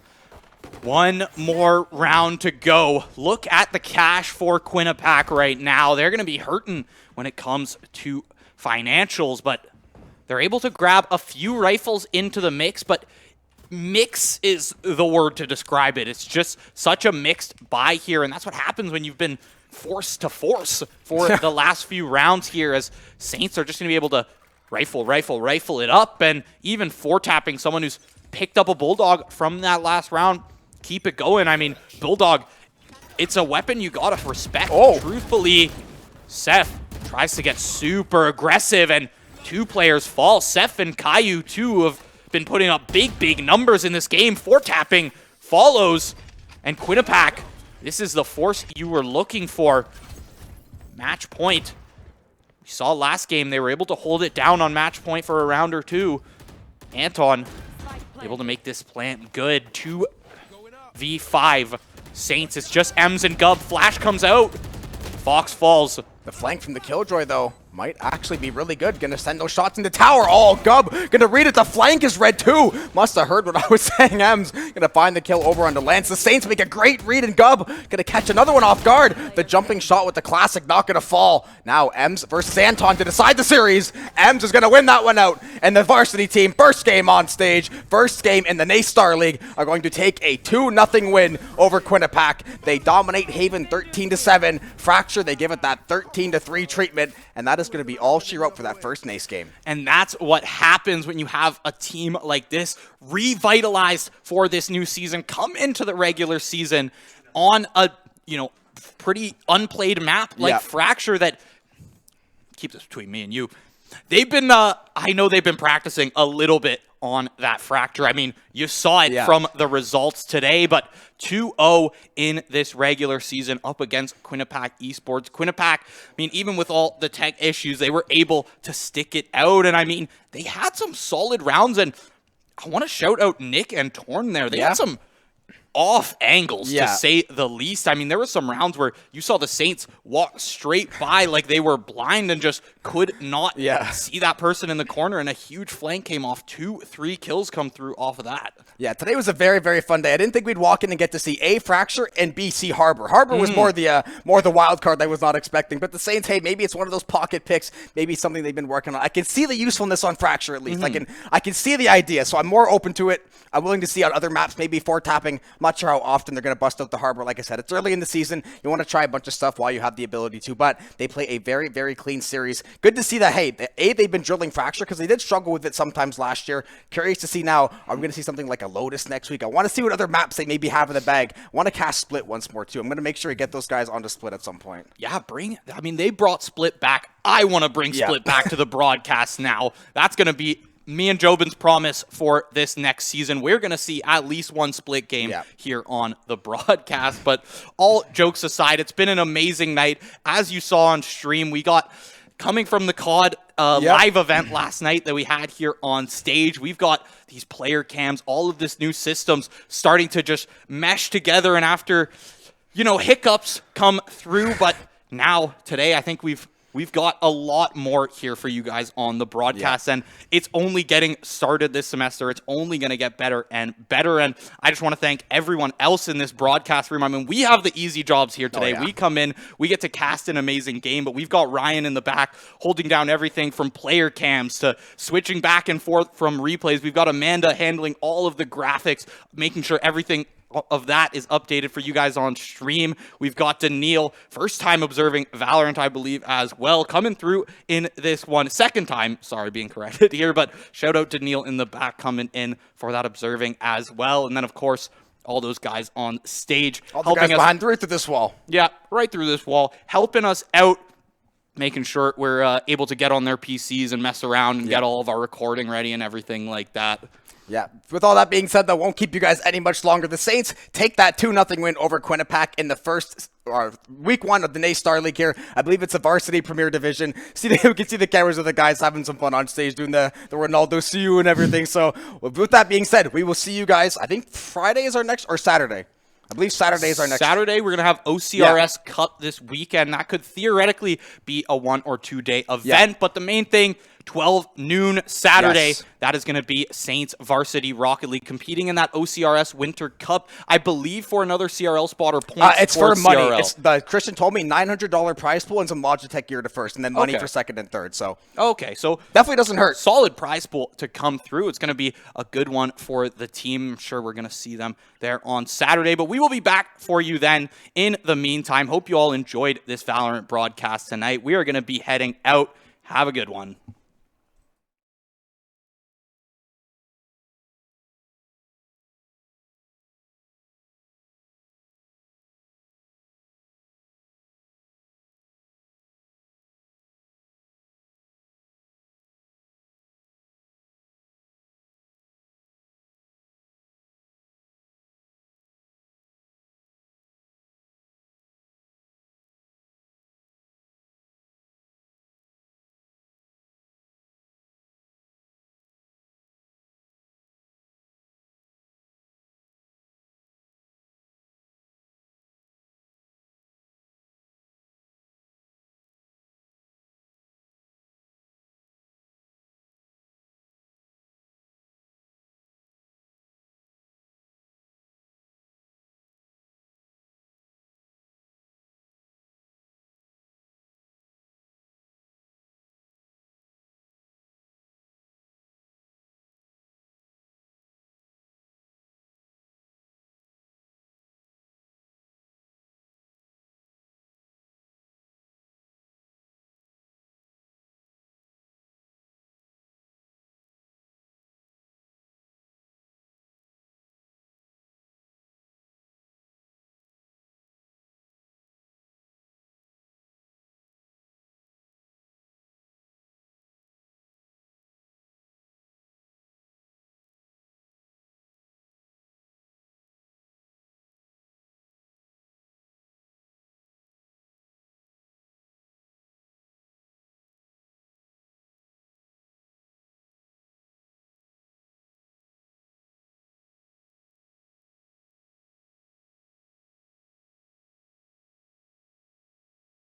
One more round to go. Look at the cash for Quinnipiac right now. They're going to be hurting when it comes to financials, but they're able to grab a few rifles into the mix, but mix is the word to describe it. It's just such a mixed buy here, and that's what happens when you've been forced to force for the last few rounds here, as Saints are just going to be able to rifle it up, and even 4-tapping someone who's picked up a Bulldog from that last round. Keep it going. I mean, Bulldog, it's a weapon you gotta respect. Oh. Truthfully, Seth tries to get super aggressive, and 2 players fall. Seth and Caillou, too, have been putting up big numbers in this game. 4-tapping follows, and Quinnipiac, this is the force you were looking for. Match point. We saw last game they were able to hold it down on match point for a round or two. Anton able to make this plant good. 2v5 Saints. It's just Ems and Gub. Flash comes out. Fox falls. The flank from the Killjoy, though, might actually be really good. Gonna send those shots into tower. Oh, Gub gonna read it. The flank is red, too. Must have heard what I was saying. Ems gonna find the kill over on the Lance. The Saints make a great read, and Gub gonna catch another one off guard. The jumping shot with the classic not gonna fall. Now, Ems versus Anton to decide the series. Ems is gonna win that one out. And the varsity team, first game on stage, first game in the NACE Starleague, are going to take a 2-0 win over Quinnipiac. They dominate Haven 13-7. Fracture, they give it that 13-3 treatment, and that is going to be all she wrote for that first NACE game. And that's what happens when you have a team like this revitalized for this new season, come into the regular season on a, pretty unplayed map like Fracture that, keep this between me and you, they've been, I know they've been practicing a little bit on that Fracture. I mean, you saw it from the results today, but 2-0 in this regular season up against Quinnipiac Esports. Quinnipiac, I mean, even with all the tech issues, they were able to stick it out. And I mean, they had some solid rounds, and I want to shout out Nick and Torn there. They had some off angles, to say the least. I mean, there were some rounds where you saw the Saints walk straight by like they were blind and just could not see that person in the corner, and a huge flank came off. 2-3 kills come through off of that. Yeah, today was a very, very fun day. I didn't think we'd walk in and get to see A, Fracture, and B, see Harbor. Harbor was more the wild card I was not expecting. But the Saints, hey, maybe it's one of those pocket picks, maybe something they've been working on. I can see the usefulness on Fracture at least. I can see the idea, so I'm more open to it. I'm willing to see on other maps, maybe 4-tapping. I'm not sure how often they're going to bust out the Harbor. Like I said, it's early in the season. You want to try a bunch of stuff while you have the ability to, but they play a very, very clean series. Good to see that, hey, A, they've been drilling Fracture because they did struggle with it sometimes last year. Curious to see now, are we going to see something like a Lotus next week? I want to see what other maps they maybe have in the bag. I want to cast Split once more, too. I'm going to make sure we get those guys onto Split at some point. Yeah, I mean, they brought Split back. I want to bring Split back to the broadcast now. That's going to be me and Jobin's promise for this next season. We're going to see at least one Split game here on the broadcast. But all jokes aside, it's been an amazing night. As you saw on stream, we got, coming from the COD live event last night that we had here on stage, we've got these player cams, all of this new systems starting to just mesh together. And after, hiccups come through, but now today I think we've got a lot more here for you guys on the broadcast, and it's only getting started this semester. It's only going to get better and better, and I just want to thank everyone else in this broadcast room. I mean, we have the easy jobs here today. We come in, we get to cast an amazing game, but we've got Ryan in the back holding down everything from player cams to switching back and forth from replays. We've got Amanda handling all of the graphics, making sure everything of that is updated for you guys on stream. We've got Daniil, first time observing Valorant, I believe, as well, coming through in this one. Second time, sorry, being corrected here, but shout out to Daniil in the back coming in for that observing as well. And then, of course, all those guys on stage. All the guys behind right through this wall. Yeah, right through this wall, helping us out, making sure we're able to get on their PCs and mess around and get all of our recording ready and everything like that. Yeah. With all that being said, though, won't keep you guys any much longer. The Saints take that 2-0 win over Quinnipiac in the first week 1 of the NACE Starleague here. I believe it's a varsity premier division. We can see the cameras of the guys having some fun on stage doing the Ronaldo see and everything. So with that being said, we will see you guys. I think Friday is our next, or Saturday. I believe Saturday is our next. Saturday, we're going to have OCRS Cup this weekend. That could theoretically be a 1 or 2 day event. But the main thing, 12 noon Saturday, that is going to be Saints Varsity Rocket League competing in that OCRS Winter Cup, I believe, for another CRL spot or points. It's for money. CRL. Christian told me $900 prize pool and some Logitech gear to first, and then money for second and third. So so definitely doesn't hurt. Solid prize pool to come through. It's going to be a good one for the team. I'm sure we're going to see them there on Saturday, but we will be back for you then. In the meantime, hope you all enjoyed this Valorant broadcast tonight. We are going to be heading out. Have a good one.